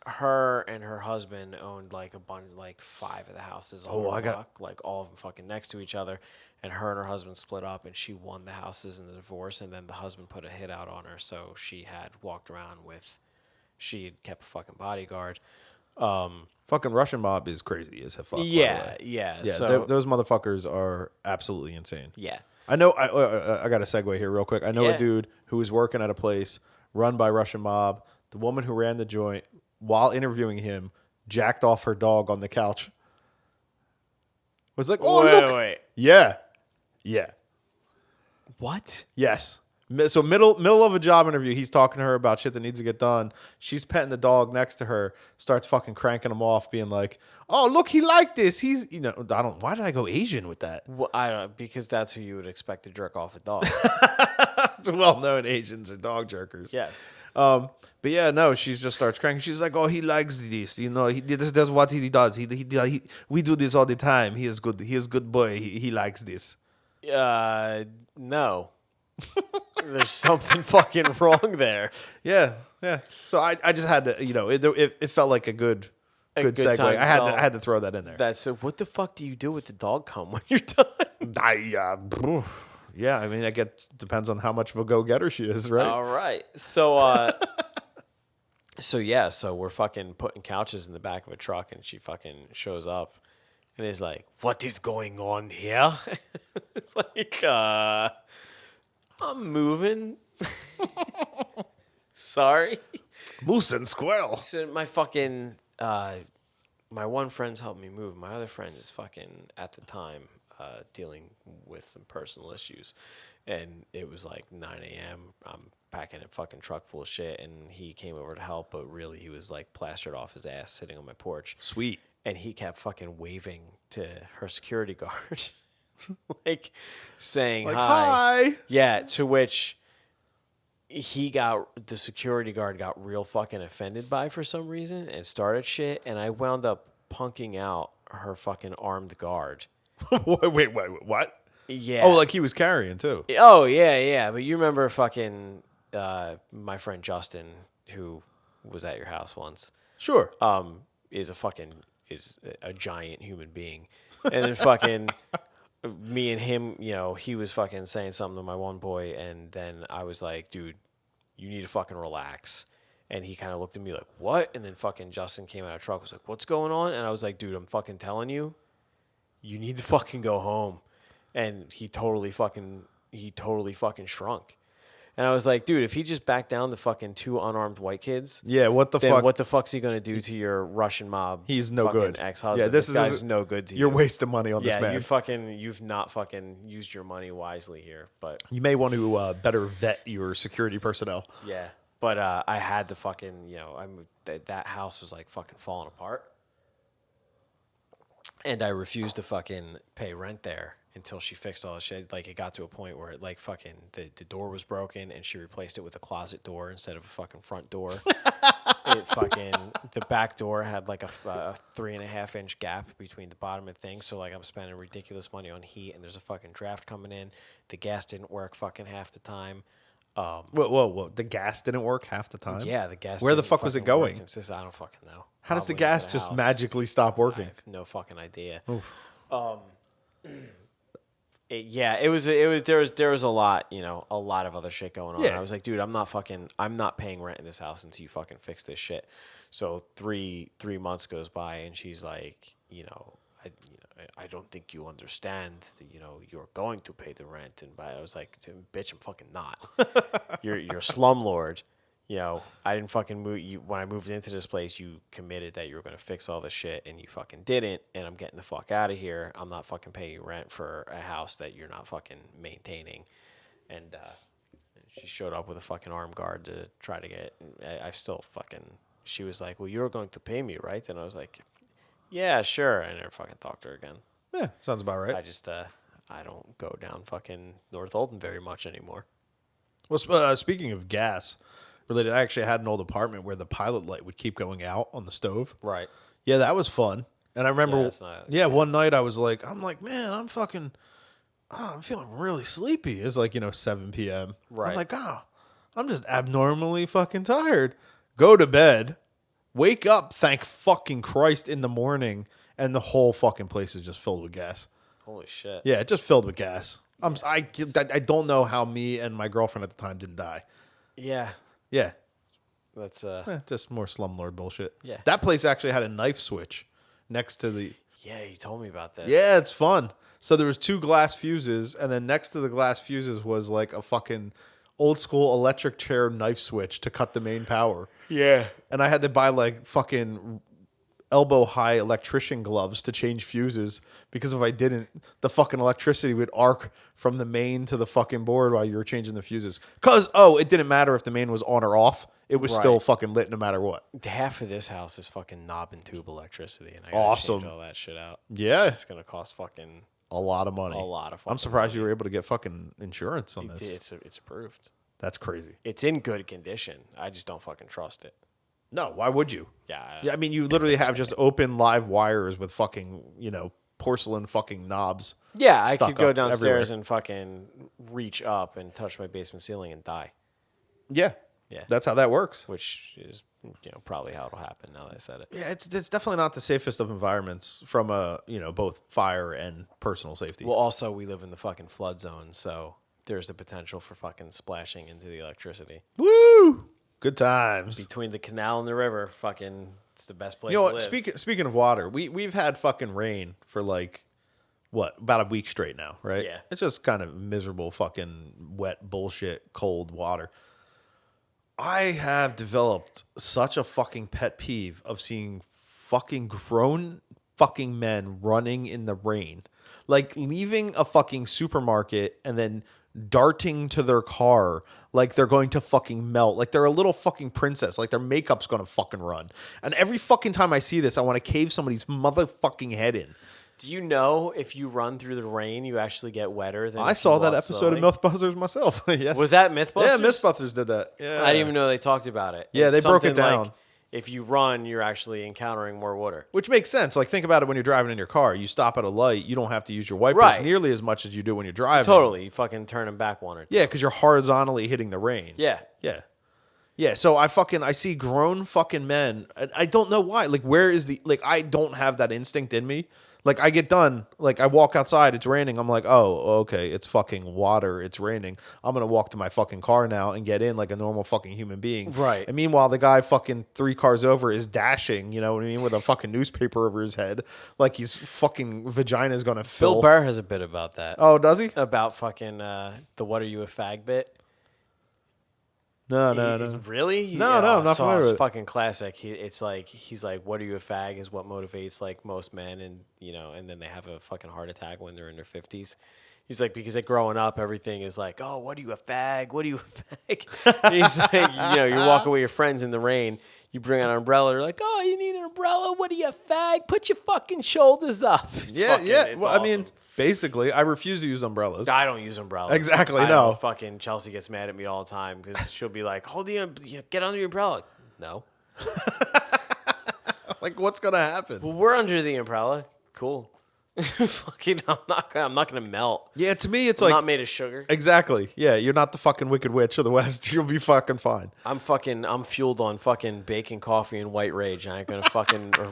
her and her husband owned like a bunch, like 5 of the houses on her block, like all of them fucking next to each other. And her and her husband split up, and she won the houses in the divorce. And then the husband put a hit out on her, so she had walked around with, she had kept a fucking bodyguard. Fucking Russian mob is crazy as fuck. Yeah. Yeah, So those motherfuckers are absolutely insane. yeah, I know. I got a segue here real quick. I know Yeah. a dude who was working at a place run by Russian mob. The woman who ran the joint, while interviewing him, jacked off her dog on the couch. Was like, oh look, wait, yeah, what? yes. So middle of a job interview, he's talking to her about shit that needs to get done. She's petting the dog next to her, starts fucking cranking him off, being like, "Oh look, he liked this. He's I don't. Why did I go Asian with that? Well, I don't know, because that's who you would expect to jerk off a dog. It's well known Asians are dog jerkers. Yes. But yeah, no, she just starts cranking. She's like, "Oh, he likes this. That's what he does. We do this all the time. He is good. He is good boy. He likes this." No. There's something fucking wrong there. Yeah. So I just had to, it felt like a good segue. time I had to throw that in there. That's so. What the fuck do you do with the dog cum when you're done? Yeah, I mean, depends on how much of a go-getter she is, right? All right. So, so we're fucking putting couches in the back of a truck, and she fucking shows up, and is like, "What is going on here?" It's like, I'm moving. Sorry. Moose and squirrel. So my fucking my one friend's helped me move. My other friend is fucking at the time dealing with some personal issues, and it was like 9 a.m. I'm packing a fucking truck full of shit, and he came over to help, but really he was like plastered off his ass sitting on my porch. Sweet. And he kept fucking waving to her security guard, like saying Like, hi. hi. Yeah, to which the security guard got real fucking offended by for some reason and started shit, and I wound up punking out her fucking armed guard. Wait, what? Yeah. Oh, like he was carrying too. Oh, yeah. But you remember fucking my friend Justin, who was at your house once, Sure. is a giant human being. And then fucking me and him, he was fucking saying something to my one boy, and then I was like, dude, you need to fucking relax. And he kind of looked at me like, what? And then fucking Justin came out of the truck, was like, what's going on? And I was like, dude, I'm fucking telling you, you need to fucking go home. And he totally fucking shrunk. And I was like, dude, if he just backed down the fucking 2 unarmed white kids, Yeah, what the then fuck? what the fuck's he gonna do to your Russian mob? He's no fucking good. Ex-husband. Yeah, this guy's no good to you. You're wasting money on this Yeah, man. you've not fucking used your money wisely here. But You may want to better vet your security personnel. yeah, but I had to fucking, that house was like fucking falling apart, and I refused to fucking pay rent there until she fixed all the shit. Like, it got to a point where it, like, fucking the door was broken, and she replaced it with a closet door instead of a fucking front door. It fucking, the back door had like a 3.5 inch gap between the bottom and things. So like, I'm spending ridiculous money on heat, and there's a fucking draft coming in. The gas didn't work fucking half the time. Whoa. The gas didn't work half the time? Yeah, the gas. Where the didn't fuck was it fucking work going? I don't fucking know. How does the Probably gas into the just house. magically stop I working? have no fucking idea. Oof. There was a lot, a lot of other shit going on. Yeah. I was like, dude, I'm not paying rent in this house until you fucking fix this shit. So three months goes by, and she's like, I don't think you understand that, you're going to pay the rent. And I was like, bitch, I'm fucking not. You're a slumlord. I didn't fucking move you when I moved into this place. You committed that you were going to fix all this shit, and you fucking didn't. And I'm getting the fuck out of here. I'm not fucking paying you rent for a house that you're not fucking maintaining. And she showed up with a fucking armed guard to try to get. I've still fucking. she was like, well, you're going to pay me, right? And I was like, yeah, sure. I never fucking talked to her again. Yeah, sounds about right. I just, I don't go down fucking North Olden very much anymore. Well, speaking of gas related, I actually had an old apartment where the pilot light would keep going out on the stove. Right. Yeah, that was fun. And I remember, that's not- one night I'm like, man, I'm fucking, I'm feeling really sleepy. It's like, 7 p.m. Right. I'm like, I'm just abnormally fucking tired. Go to bed, wake up, thank fucking Christ in the morning, and the whole fucking place is just filled with gas. Holy shit. Yeah, just filled with gas. I don't know how me and my girlfriend at the time didn't die. Yeah. Yeah. That's, Just more slumlord bullshit. Yeah. That place actually had a knife switch next to the... yeah, you told me about this. Yeah, it's fun. So there was 2 glass fuses, and then next to the glass fuses was like a fucking old school electric chair knife switch to cut the main power. Yeah. And I had to buy like fucking elbow high electrician gloves to change fuses because if I didn't, the fucking electricity would arc from the main to the fucking board while you were changing the fuses. Because, it didn't matter if the main was on or off. It was still fucking lit no matter what. Half of this house is fucking knob and tube electricity, and I gotta Awesome. change all that shit out. Yeah. It's gonna cost fucking A lot of money. a lot of. I'm Fucking surprised you money. were able to get fucking insurance on this. It's approved. That's crazy. It's in good condition. I just don't fucking trust it. No, why would you? Yeah. Yeah, I mean, you literally have just open live wires with fucking, porcelain fucking knobs. Yeah, I stuck could go up downstairs everywhere. and fucking reach up and touch my basement ceiling and die. Yeah. Yeah. That's how that works. Which is, probably how it'll happen now that I said it. Yeah, it's definitely not the safest of environments from both fire and personal safety. Well, also, we live in the fucking flood zone, so there's the potential for fucking splashing into the electricity. Woo! Good times. Between the canal and the river, fucking, it's the best place You know to what? live. Speaking of water, we've had fucking rain for like about a week straight now, right? Yeah. It's just kind of miserable fucking wet bullshit cold water. I have developed such a fucking pet peeve of seeing fucking grown fucking men running in the rain. Like leaving a fucking supermarket and then darting to their car like they're going to fucking melt. Like they're a little fucking princess. Like their makeup's going to fucking run. And every fucking time I see this, I want to cave somebody's motherfucking head in. Do you know if you run through the rain, you actually get wetter than I if you saw that walk episode slowly? of Mythbusters myself. Yes. Was that Mythbusters? Yeah, Mythbusters did that. Yeah. I didn't even know they talked about it. Yeah, It's they broke it something down. like, if you run, you're actually encountering more water. Which makes sense. Like, think about it when you're driving in your car. You stop at a light. You don't have to use your wipers Right. nearly as much as you do when you're driving. Totally. You fucking turn them back one or two. Yeah, because you're horizontally hitting the rain. Yeah. Yeah. Yeah, so I see grown fucking men. And I don't know why. Like, where is I don't have that instinct in me. Like, I get done. Like, I walk outside. It's raining. I'm like, oh, okay. It's fucking water. It's raining. I'm going to walk to my fucking car now and get in like a normal fucking human being. Right. And meanwhile, the guy fucking 3 cars over is dashing, you know what I mean, with a fucking newspaper over his head. Like, his fucking vagina's going to fill. Bill Burr has a bit about that. Oh, does he? About fucking the "What are you a fag" bit. No. Really? No, I'm not familiar it's with it. fucking classic. He's like, "What are you a fag?" is what motivates like most men, and and then they have a fucking heart attack when they're in their 50s. He's like, because growing up, everything is like, "Oh, what are you a fag? What are you a fag?" He's like, you're walking with your friends in the rain. You bring an umbrella. They're like, "Oh, you need an umbrella? What are you a fag? Put your fucking shoulders up." It's Yeah. it's Well, I mean, awesome. basically, I refuse to use umbrellas. I don't use umbrellas. Exactly, I no. know fucking Chelsea gets mad at me all the time because she'll be like, get under your umbrella. No. Like, what's going to happen? Well, we're under the umbrella. Cool. Fucking, I'm not gonna melt. Yeah, to me, it's I'm like... not made of sugar. Exactly. Yeah, you're not the fucking Wicked Witch of the West. You'll be fucking fine. I'm fueled on fucking bacon, coffee, and white rage. I ain't gonna fucking, or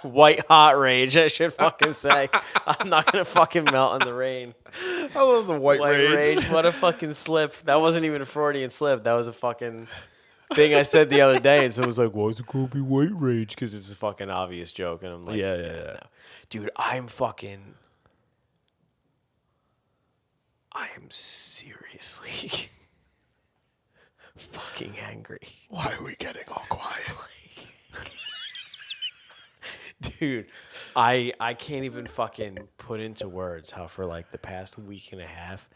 white hot rage, I should fucking say. I'm not gonna fucking melt in the rain. I love the white rage. What a fucking slip. That wasn't even a Freudian slip. That was a fucking thing I said the other day, and someone was like, "Why is it gonna be white rage?" Because it's a fucking obvious joke, and I'm like, Yeah. no. Dude, I am seriously fucking angry. Why are we getting all quiet? Dude, I can't even fucking put into words how for like the past week and a half,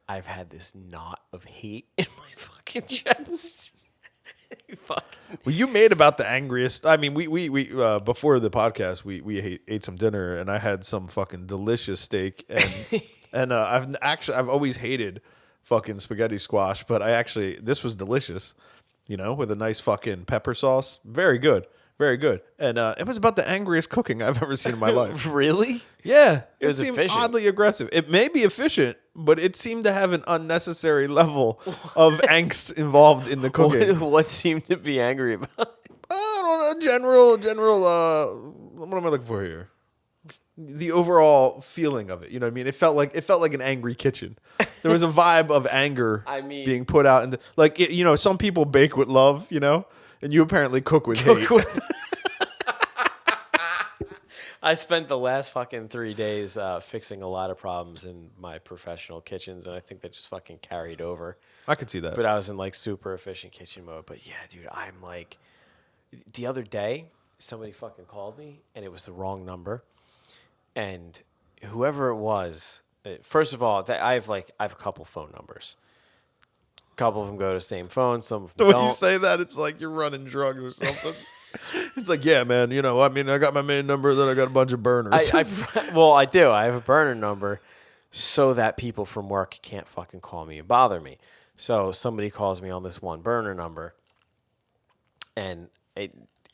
I've had this knot of hate in my fucking chest. Fuck. Well, you made about the angriest. I mean, we before the podcast, we ate some dinner, and I had some fucking delicious steak, and I've always hated fucking spaghetti squash, but this was delicious, with a nice fucking pepper sauce, very good, very good, and it was about the angriest cooking I've ever seen in my life. Really? Yeah, It was seemed efficient. oddly aggressive. It may be efficient, but it seemed to have an unnecessary level of angst involved in the cooking. What seemed to be angry about? I don't know, general. What am I looking for here? The overall feeling of it. You know what I mean? It felt like an angry kitchen. There was a vibe of anger being put out, and some people bake with love, and you apparently cook with hate. I spent the last fucking 3 days fixing a lot of problems in my professional kitchens, and I think that just fucking carried over. I could see that. But I was in like super efficient kitchen mode. But yeah, dude, I'm like, the other day, somebody fucking called me, and it was the wrong number. And whoever it was, first of all, I have a couple phone numbers. A couple of them go to the same phone. Some of them when don't. you say that, it's like you're running drugs or something. It's like, yeah, man. I got my main number, then I got a bunch of burners. Well, I do. I have a burner number so that people from work can't fucking call me and bother me. So somebody calls me on this one burner number, and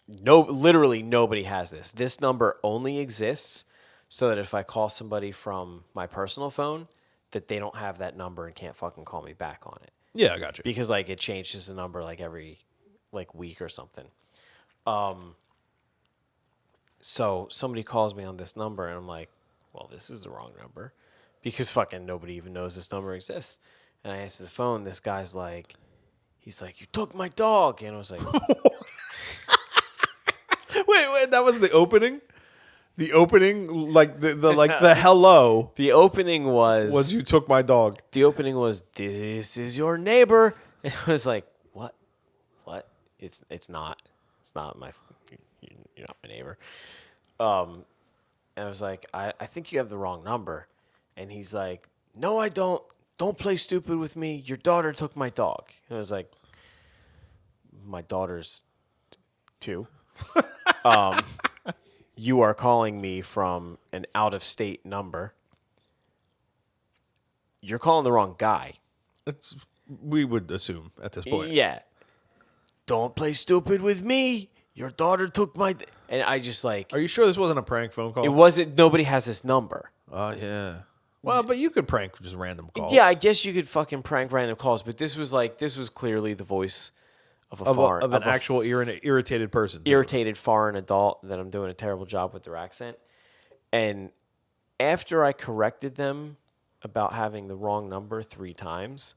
literally nobody has this. This number only exists so that if I call somebody from my personal phone, that they don't have that number and can't fucking call me back on it. Yeah, I got you. Because it changes the number every week or something. So somebody calls me on this number, and I'm like, well, this is the wrong number, because fucking nobody even knows this number exists. And I answer the phone. This guy's like, he's like, you took my dog, and I was like, wait, that was the opening. The opening, the hello. The opening was you took my dog. The opening was, this is your neighbor, and I was like, what? It's not. It's not you're not my neighbor. And I was like, I think you have the wrong number. And he's like, no, I don't. Don't play stupid with me. Your daughter took my dog. And I was like, my daughter's 2. You are calling me from an out-of-state number. You're calling the wrong guy. We would assume at this point. Yeah. Don't play stupid with me. Your daughter took my... And I just Are you sure this wasn't a prank phone call? It wasn't. Nobody has this number. Oh, yeah. Well, but you could prank just random calls. Yeah, I guess you could fucking prank random calls, but this was clearly the voice of an actual irritated person. Irritated foreign adult that I'm doing a terrible job with their accent. And after I corrected them about having the wrong number 3 times,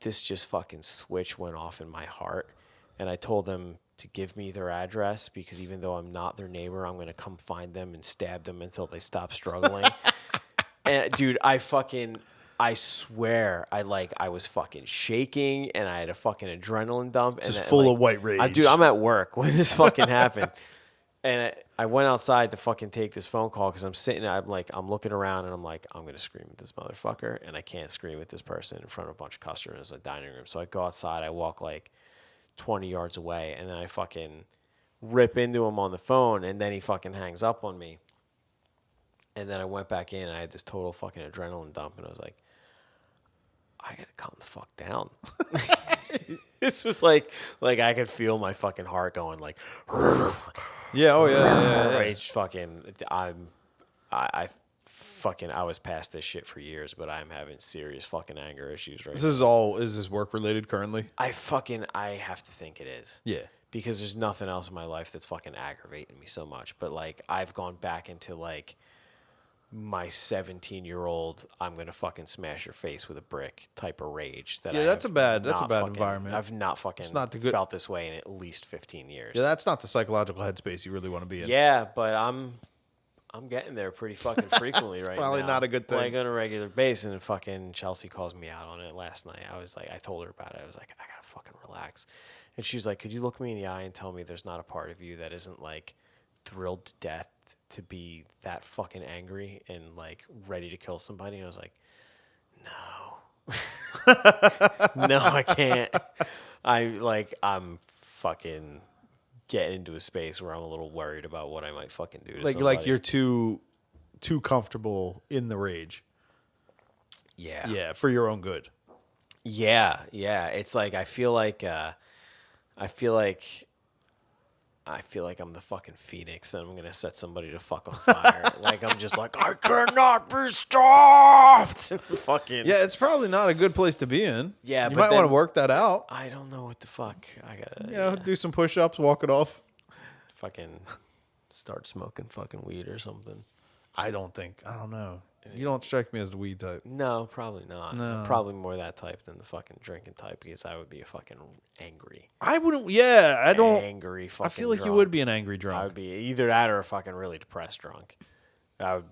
this just fucking switch went off in my heart. And I told them to give me their address, because even though I'm not their neighbor, I'm going to come find them and stab them until they stop struggling. And dude, I swear, I was fucking shaking, and I had a fucking adrenaline dump. Just full of white rage. Dude, I'm at work when this fucking happened. And I went outside to fucking take this phone call, because I'm sitting, I'm looking around, and I'm like, I'm going to scream at this motherfucker, and I can't scream at this person in front of a bunch of customers in the dining room. So I go outside, I walk 20 yards away, and then I fucking rip into him on the phone, and then he fucking hangs up on me. And then I went back in, and I had this total fucking adrenaline dump, and I was like, I gotta calm the fuck down. This was like I could feel my fucking heart going yeah, oh yeah. Rage fucking, I was past this shit for years, but I'm having serious fucking anger issues right now. Is this work related currently? I have to think it is. Yeah. Because there's nothing else in my life that's fucking aggravating me so much. But I've gone back into my 17-year-old, I'm gonna fucking smash your face with a brick type of rage. That's a bad environment. I've not fucking felt this way in at least 15 years. Yeah, that's not the psychological headspace you really want to be in. Yeah, but I'm getting there pretty fucking frequently right now. Probably not a good thing. On a regular basis, and fucking Chelsea calls me out on it last night. I told her about it. I was like, I gotta fucking relax. And she's like, could you look me in the eye and tell me there's not a part of you that isn't thrilled to death to be that fucking angry and ready to kill somebody? And I was like, no. No, I can't. I'm fucking getting into a space where I'm a little worried about what I might fucking do to Like somebody. you're too comfortable in the rage. Yeah. Yeah, for your own good. Yeah. It's like I feel like I'm the fucking Phoenix and I'm gonna set somebody to fuck on fire. Like I'm just like I cannot be stopped. Fucking Yeah, it's probably not a good place to be in. Yeah, you but might want to then- work that out. I don't know what the fuck. I gotta You know, do some push-ups, walk it off. fucking start smoking fucking weed or something. I don't know. You don't strike me as the weed type. No, probably not. No. I'm probably more that type than the fucking drinking type because I would be a fucking angry. I wouldn't. Yeah, I don't. Angry fucking I feel like you drunk. would be an angry I drunk. would be either that or a fucking really depressed drunk. I'd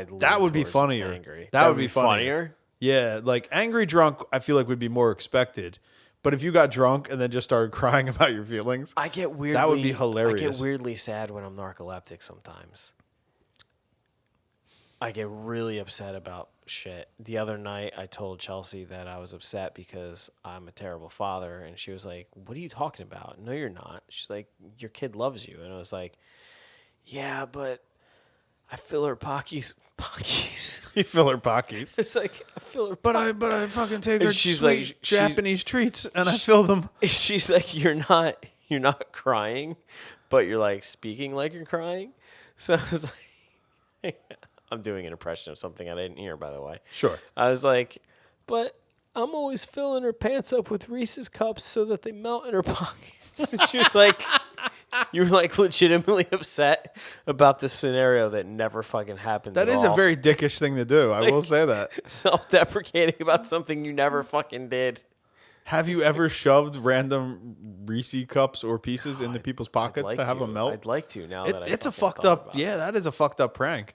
lean That would be towards funnier. Angry. That would be funnier. Yeah, like angry drunk, I feel like would be more expected. But if you got drunk and then just started crying about your feelings, I get weirdly. that would be hilarious. I get weirdly sad when I'm narcoleptic sometimes. I get really upset about shit. The other night, I told Chelsea that I was upset because I'm a terrible father, and she was like, "What are you talking about? No, you're not." She's like, "Your kid loves you," and I was like, "Yeah, but I fill her pockies." You fill her pockets. It's like I fill her. But I fucking take And her she's sweet like- Japanese treats and I fill them. She's like, you're not crying, but you're like speaking like you're crying. So I was like, I'm doing an impression of something I didn't hear, by the way. Sure. I was like, but I'm always filling her pants up with Reese's cups so that they melt in her pockets. And she was like, you were like legitimately upset about this scenario that never fucking happened. That is a very dickish thing to do. I will say that. self-deprecating about something you never fucking did. Have you ever shoved random Reese cups or pieces into people's pockets to have them melt? I'd like to now that It's a fucking fucked thought up. about it. Yeah, that is a fucked up prank.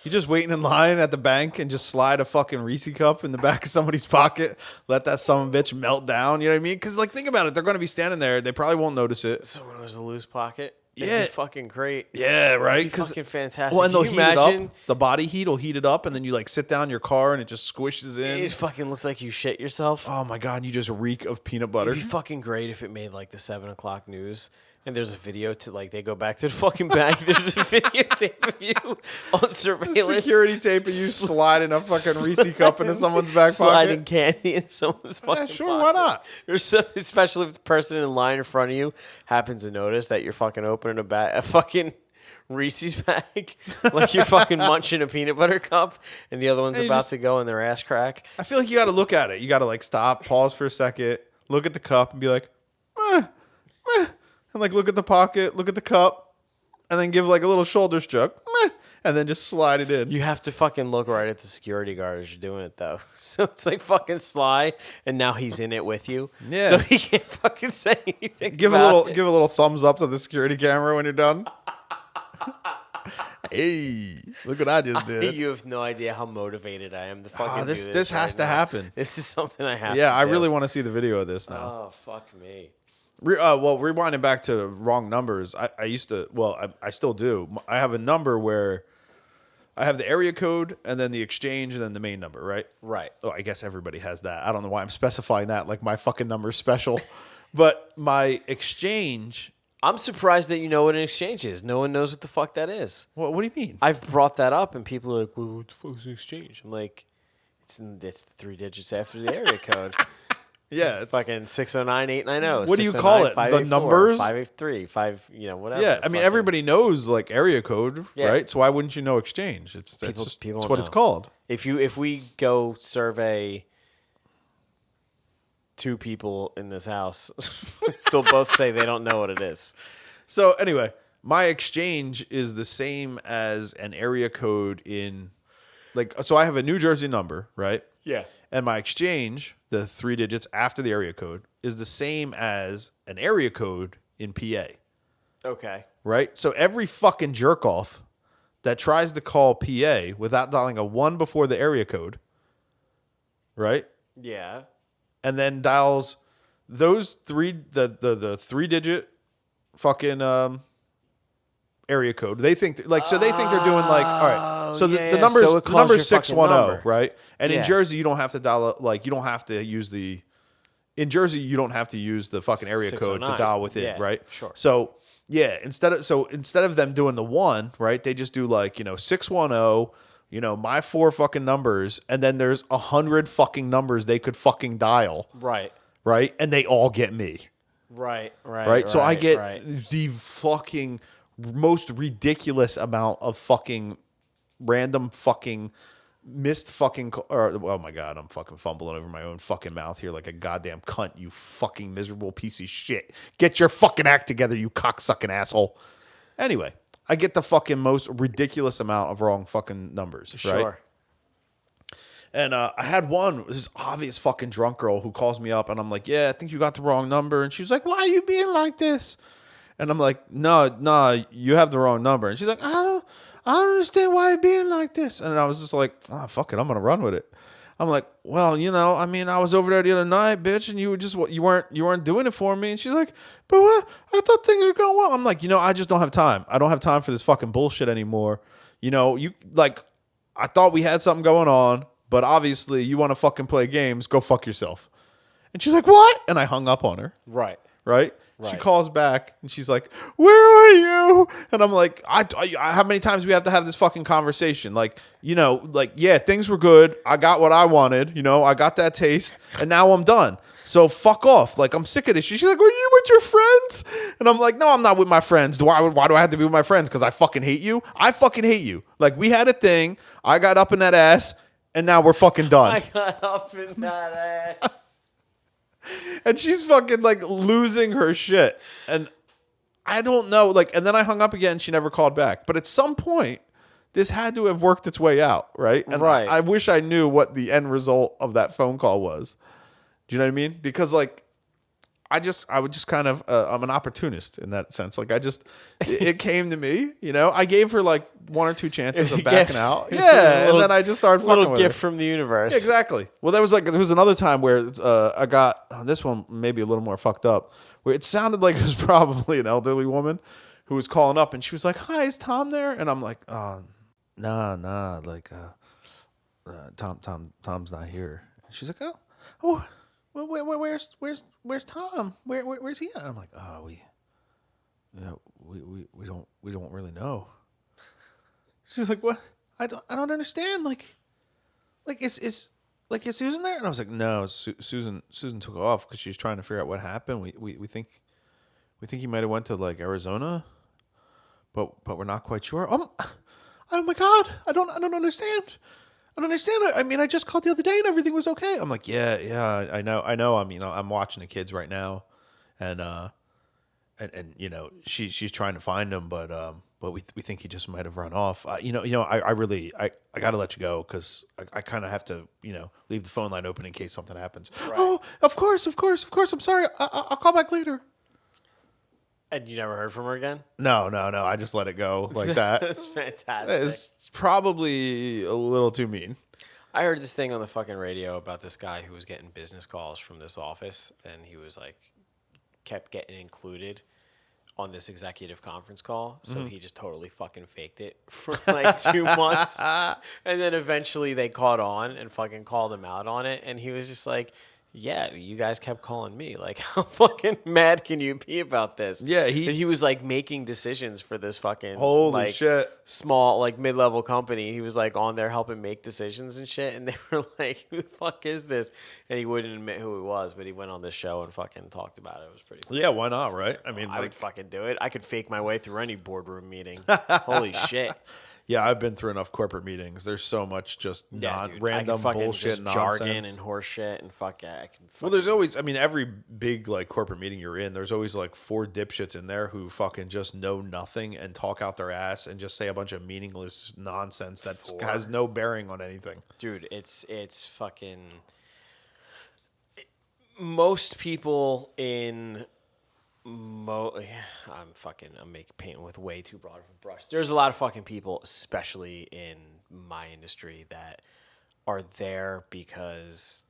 You just waiting in line at the bank and just slide a fucking Reese cup in the back of somebody's pocket. Let that son of a bitch melt down. You know what I mean? Because like, think about it. They're going to be standing there. They probably won't notice it. So when it was a loose pocket, it'd Yeah. be fucking great. Yeah, right. It'd be fucking fantastic. Well, and Can they'll you heat it imagine? up. The body heat will heat it up, and then you like sit down in your car and it just squishes in. It fucking looks like you shit yourself. Oh my god! You just reek of peanut butter. It'd be fucking great if it made like the 7 o'clock news. And there's a video to like they go back to the fucking bank. There's a videotape of you on surveillance. Security tape of you sliding a fucking Reese cup into someone's back sliding pocket. candy in someone's fucking Sure, pocket. why not? There's some, especially if the person in line in front of you happens to notice that you're fucking opening a fucking Reese's bag, like you're fucking munching a peanut butter cup, and the other one's Hey, you about just- to go in their ass crack. I feel like you got to look at it. You got to like stop, pause for a second, look at the cup, and be like, and like look at the pocket, look at the cup, and then give like a little shoulder stroke, and then just slide it in. You have to fucking look right at the security guard as you're doing it, though. So it's like fucking Sly, and now he's in it with you. Yeah. So he can't fucking say anything. Give a about little, it. give a little thumbs up to the security camera when you're done. Hey, look what I just did. You have no idea how motivated I am to fucking do this this. has right to now. happen. This is something I have. Yeah, to I do. really want to see the video of this now. Oh fuck me. Well, rewinding back to wrong numbers, I used to, I still do. I have a number where I have the area code and then the exchange and then the main number, right? Right. Oh, I guess everybody has that. I don't know why I'm specifying that. Like my fucking number's special. But my exchange, I'm surprised that you know what an exchange is. No one knows what the fuck that is. what do you mean? I've brought that up, and people are like, "Well, what the fuck is an exchange?" I'm like, "It's the 3 digits after the area code." Yeah, it's Fucking 609-890. What do you call it? The numbers? 583, whatever. yeah. I mean, Fucking- everybody knows like area code, Yeah. right? So why wouldn't you know exchange? It's People that's don't what it's know. called. If we go survey 2 people in this house, they'll both say they don't know what it is. So anyway, my exchange is the same as an area code in, like, so I have a New Jersey number, right? Yeah. And my exchange, the 3 digits after the area code, is the same as an area code in PA, Okay. right? So every fucking jerk off that tries to call PA without dialing a 1 before the area code, right? Yeah. And then dials those the 3-digit fucking area code. They think so they think they're doing like, all right. So yeah, the yeah. number's So it the calls number's your fucking 610, number. right? And Yeah. in Jersey you don't have to dial like you don't have to use the in Jersey, you don't have to use the fucking area code to 609. dial within, Yeah, right? sure. So yeah, instead of them doing the 1, right, they just do like 610, my 4 fucking numbers, and then there's 100 fucking numbers they could fucking dial, Right. right, and they all get me, Right. right. So I get right. the fucking most ridiculous amount of fucking random fucking missed fucking oh my god, I'm fucking fumbling over my own fucking mouth here like a goddamn cunt, you fucking miserable piece of shit. Get your fucking act together, you cocksucking asshole. Anyway, I get the fucking most ridiculous amount of wrong fucking numbers, right? Sure. And I had this obvious fucking drunk girl who calls me up, and I'm like, yeah, I think you got the wrong number. And she was like, why are you being like this? And I'm like, no, you have the wrong number. And she's like, I don't understand why you're being like this. And I was just like, fuck it, I'm gonna run with it. I'm like, well, I mean, I was over there the other night, bitch, and you weren't doing it for me. And she's like, but what? I thought things were going well. I'm like, I just don't have time. I don't have time for this fucking bullshit anymore. I thought we had something going on, but obviously you want to fucking play games. Go fuck yourself. And she's like, what? And I hung up on her. Right. Right? She Right. calls back and she's like, where are you? And I'm like, how many times do we have to have this fucking conversation? Yeah, things were good. I got what I wanted. I got that taste and now I'm done. So fuck off. Like, I'm sick of this. She's like, were you with your friends? And I'm like, no, I'm not with my friends. Why do I have to be with my friends? Because I fucking hate you? I fucking hate you. Like, we had a thing. I got up in that ass and now we're fucking done. I got up in that ass. And she's fucking like losing her shit. And I don't know. And then I hung up again. She never called back. But at some point, this had to have worked its way out, right? And Right. I wish I knew what the end result of that phone call was. Do you know what I mean? Because I would just kind of, I'm an opportunist in that sense. It came to me, I gave her like 1 or 2 chances of backing gift. out. It was Yeah. And then I just started fucking little with gift her. from the universe. Yeah, exactly. Well, there was another time where I got this one maybe a little more fucked up, where it sounded like it was probably an elderly woman who was calling up, and she was like, "Hi, is Tom there?" And I'm like, nah, Tom's not here." And she's like, "Oh, well, where's Tom? Where's he at?" And I'm like, "Oh, we don't really know." She's like, "What? I don't understand. Is Susan there?" And I was like, "No, Susan took off because she's trying to figure out what happened. We think he might have went to like Arizona, but we're not quite sure." Oh my god, I don't understand. I don't understand. I mean, I just called the other day and everything was okay. I'm like, yeah, I know. I mean, I'm watching the kids right now, and she's trying to find him, but we think he just might have run off. I got to let you go because I kind of have to leave the phone line open in case something happens. Right. Oh, of course. I'm sorry. I'll call back later. And you never heard from her again? No. I just let it go like that. That's fantastic. It's probably a little too mean. I heard this thing on the fucking radio about this guy who was getting business calls from this office, and he was like, kept getting included on this executive conference call. So he just totally fucking faked it for like 2 months. And then eventually they caught on and fucking called him out on it. And he was just like, yeah, you guys kept calling me. Like, how fucking mad can you be about this? Yeah, he was like making decisions for this fucking Holy shit. small, like mid-level company. He was like on there helping make decisions and shit. And they were like, who the fuck is this? And he wouldn't admit who he was, but he went on this show and fucking talked about it. It was pretty cool. Yeah, why not, right? I mean, I would fucking do it. I could fake my way through any boardroom meeting. Holy shit. yeah, I've been through enough corporate meetings. There's so much just Yeah, dude. random I can fucking bullshit just nonsense. jargon and horse shit and fuck yeah. I can Well, there's always, I mean, every big like corporate meeting you're in, there's always like 4 dipshits in there who fucking just know nothing and talk out their ass and just say a bunch of meaningless nonsense that has no bearing on anything. Dude, it's fucking most people in I'm painting with way too broad of a brush. There's a lot of fucking people, especially in my industry, that are there because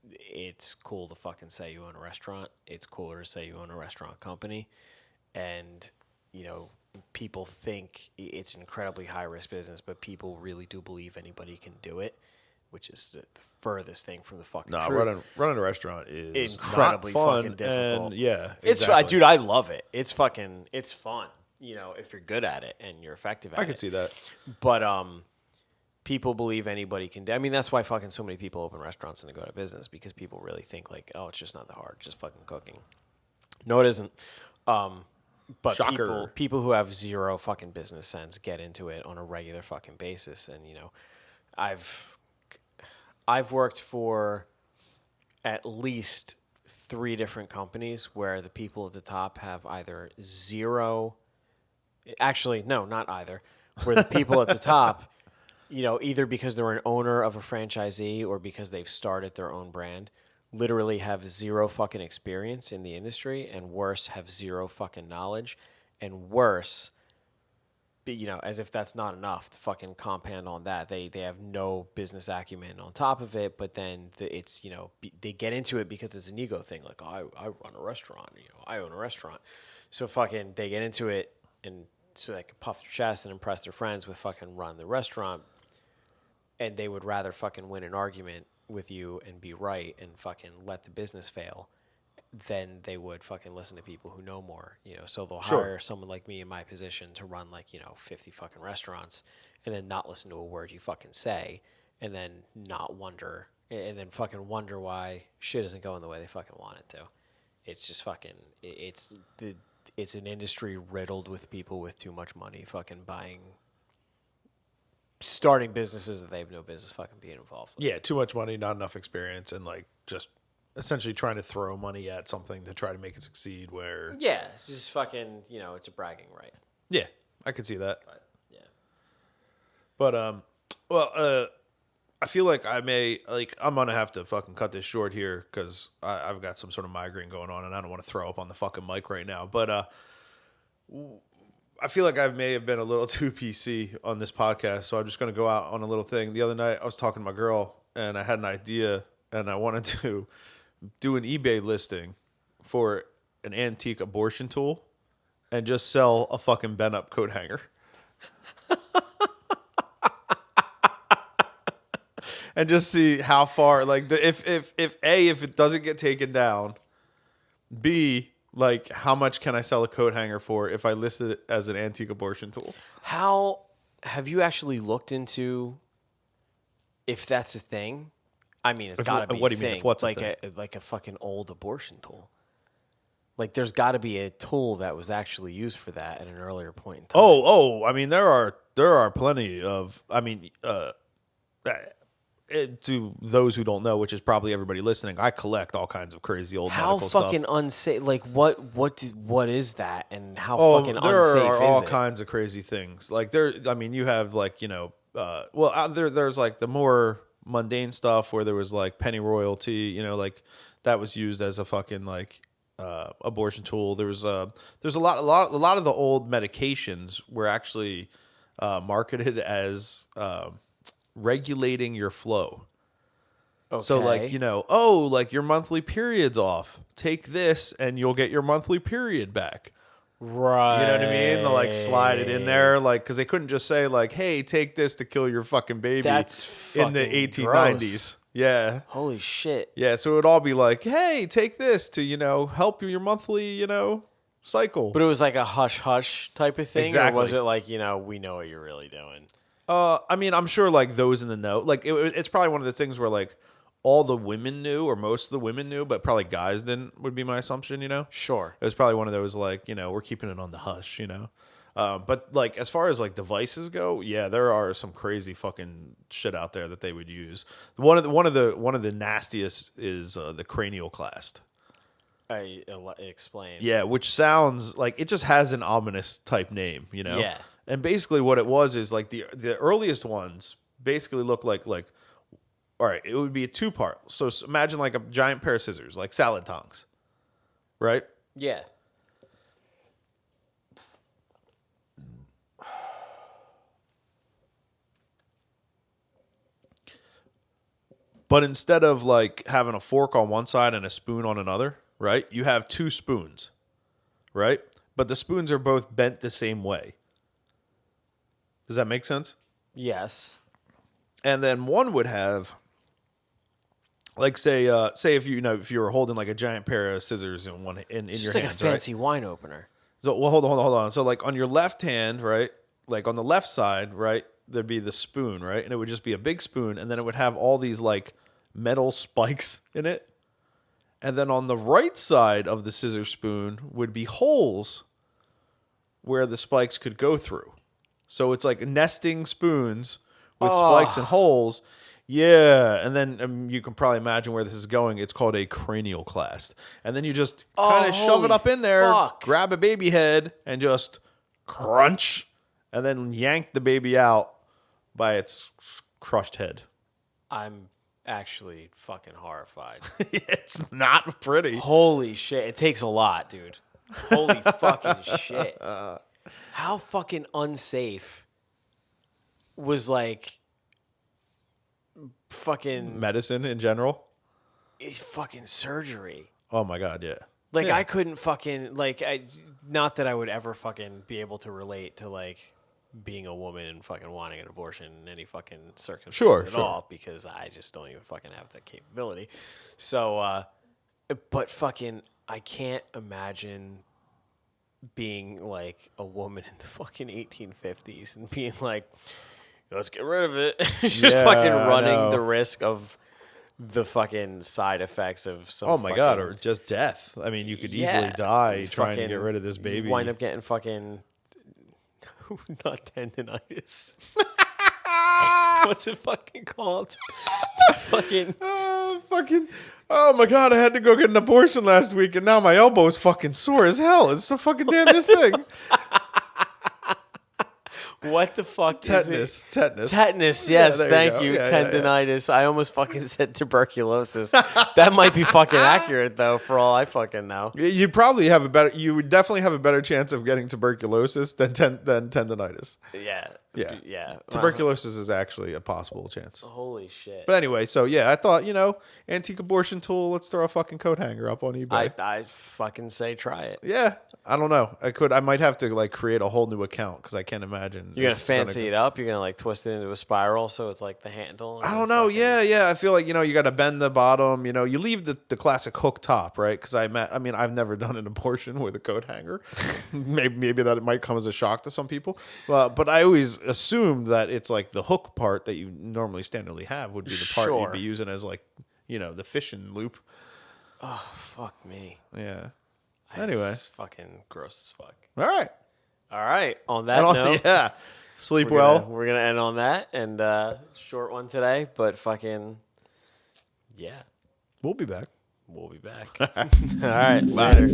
it's cool to fucking say you own a restaurant. It's cooler to say you own a restaurant company. And, people think it's an incredibly high risk business, but people really do believe anybody can do it. which is the furthest thing from the fucking No, truth. running a restaurant is Incredibly not fun, fucking difficult. and yeah, It's exactly. dude, I love it. It's fun. You know, if you're good at it and you're effective at it. I can see that. But people believe anybody can do. I mean, that's why fucking so many people open restaurants and they go out of business, because people really think like, oh, it's just not that hard, just fucking cooking. No, it isn't. But Shocker. people who have zero fucking business sense get into it on a regular fucking basis. And you know, I've worked for at least 3 different companies where the people at the top have either zero. Actually, no, not either. Where the people at the top, you know, either because they're an owner of a franchisee or because they've started their own brand, literally have zero fucking experience in the industry, and worse, have zero fucking knowledge, and worse, you know, as if that's not enough, to fucking compound on that, they have no business acumen on top of it. But then it's, you know, they get into it because it's an ego thing, like, oh, I run a restaurant, you know, I own a restaurant, so fucking they get into it, and so they can puff their chest and impress their friends with fucking run the restaurant, and they would rather fucking win an argument with you and be right and fucking let the business fail than they would fucking listen to people who know more, you know. So they'll hire someone like me in my position to run, like, you know, 50 fucking restaurants, and then not listen to a word you fucking say, and then not wonder, and then fucking wonder why shit isn't going the way they fucking want it to. It's just fucking, it's an industry riddled with people with too much money fucking starting businesses that they have no business fucking being involved with. Yeah, too much money, not enough experience, and like just essentially trying to throw money at something to try to make it succeed. Where Yeah, it's just fucking, you know, it's a bragging right. yeah, I could see that. But yeah. But well, I feel like I'm gonna have to fucking cut this short here because I've got some sort of migraine going on, and I don't want to throw up on the fucking mic right now. But I feel like I may have been a little too PC on this podcast, so I'm just going to go out on a little thing. The other night, I was talking to my girl, and I had an idea, and I wanted to do an eBay listing for an antique abortion tool and just sell a fucking bent-up coat hanger. And just see how far, like, if it doesn't get taken down, B, like, how much can I sell a coat hanger for if I list it as an antique abortion tool? How have you actually looked into if that's a thing? I mean, it's got to be. What do a you mean, thing. if what's a like thing? like a fucking old abortion tool? Like, there's got to be a tool that was actually used for that at an earlier point in time. I mean, there are plenty of. I mean, to those who don't know, which is probably everybody listening, I collect all kinds of crazy old How medical stuff. fucking unsafe? Like, what is that, and how fucking there unsafe are is all it? kinds of crazy things. Like I mean, you have like, you know, there's like the more mundane stuff where there was like penny royalty, you know, like that was used as a fucking like abortion tool. There's a lot of the old medications were actually marketed as regulating your flow. Okay. So like, you know, like your monthly period's off. Take this and you'll get your monthly period back. Right. You know what I mean? They'll like slide it in there, like, because they couldn't just say like, "Hey, take this to kill your fucking baby." That's in the fucking 1890s. gross. Yeah. Holy shit. Yeah. So it would all be like, "Hey, take this to, you know, help your monthly, you know, cycle." But it was like a hush hush type of thing, Exactly. or was it like, you know, we know what you're really doing? I mean, I'm sure like those in the know, like it's probably one of the things where like all the women knew, or most of the women knew, but probably guys didn't, would be my assumption, you know? Sure. It was probably one of those like, you know, we're keeping it on the hush, you know? But like as far as like devices go, yeah, there are some crazy fucking shit out there that they would use. One of the nastiest is the cranial clast. Explain. Yeah, which sounds like it just has an ominous type name, you know? Yeah. And basically what it was is like the earliest ones basically look like all right, it would be a 2-part. So imagine like a giant pair of scissors, like salad tongs, right? Yeah. But instead of like having a fork on one side and a spoon on another, right? You have 2 spoons, right? But the spoons are both bent the same way. Does that make sense? Yes. And then one would have Like say if if you were holding like a giant pair of scissors in It's your just like hands, a fancy wine opener. So well, hold on. So like on your left hand, right? Like on the left side, right? There'd be the spoon, right? And it would just be a big spoon, and then it would have all these like metal spikes in it. And then on the right side of the scissor spoon would be holes where the spikes could go through. So it's like nesting spoons with spikes and holes. Yeah, and then you can probably imagine where this is going. It's called a cranial clasp. And then you just kind of shove it up in there, grab a baby head, and just crunch, and then yank the baby out by its crushed head. I'm actually fucking horrified. It's not pretty. Holy shit. It takes a lot, dude. Holy fucking shit. How fucking unsafe was like fucking medicine in general? It's fucking surgery. Oh my God, yeah. Like I couldn't fucking not that I would ever fucking be able to relate to like being a woman and fucking wanting an abortion in any fucking circumstance at all, because I just don't even fucking have that capability. So, but fucking, I can't imagine being like a woman in the fucking 1850s and being like, let's get rid of it. Just fucking running the risk of the fucking side effects of some. Oh my God, or just death. I mean, you could easily die trying to get rid of this baby. Wind up getting fucking. Not tendonitis. What's it fucking called? fucking. Oh my God! I had to go get an abortion last week, and now my elbow is fucking sore as hell. It's the fucking damnedest thing. What the fuck Tetanus. is it? Tetanus, yes, thank you. Yeah, Tendonitis. Yeah. I almost fucking said tuberculosis. That might be fucking accurate, though, for all I fucking know. You would definitely have a better chance of getting tuberculosis than tendonitis. Yeah. Tuberculosis is actually a possible chance. Holy shit. But anyway, so yeah, I thought, antique abortion tool, let's throw a fucking coat hanger up on eBay. I fucking say try it. Yeah. I don't know. I might have to like create a whole new account because I can't imagine. You're going to fancy it up? You're going to like twist it into a spiral so it's like the handle? I don't know. Yeah. I feel like, you got to bend the bottom. You leave the classic hook top, right? Because I've never done an abortion with a coat hanger. maybe that it might come as a shock to some people. But I always assumed that it's like the hook part that you normally standardly have would be the part you'd be using as like, the fishing loop. Oh, fuck me. Yeah. Anyway. It's fucking gross as fuck. All right. On that note. Yeah. Sleep well. We're going to end on that. And short one today, but fucking, yeah. We'll be back. All right. Bye. Later.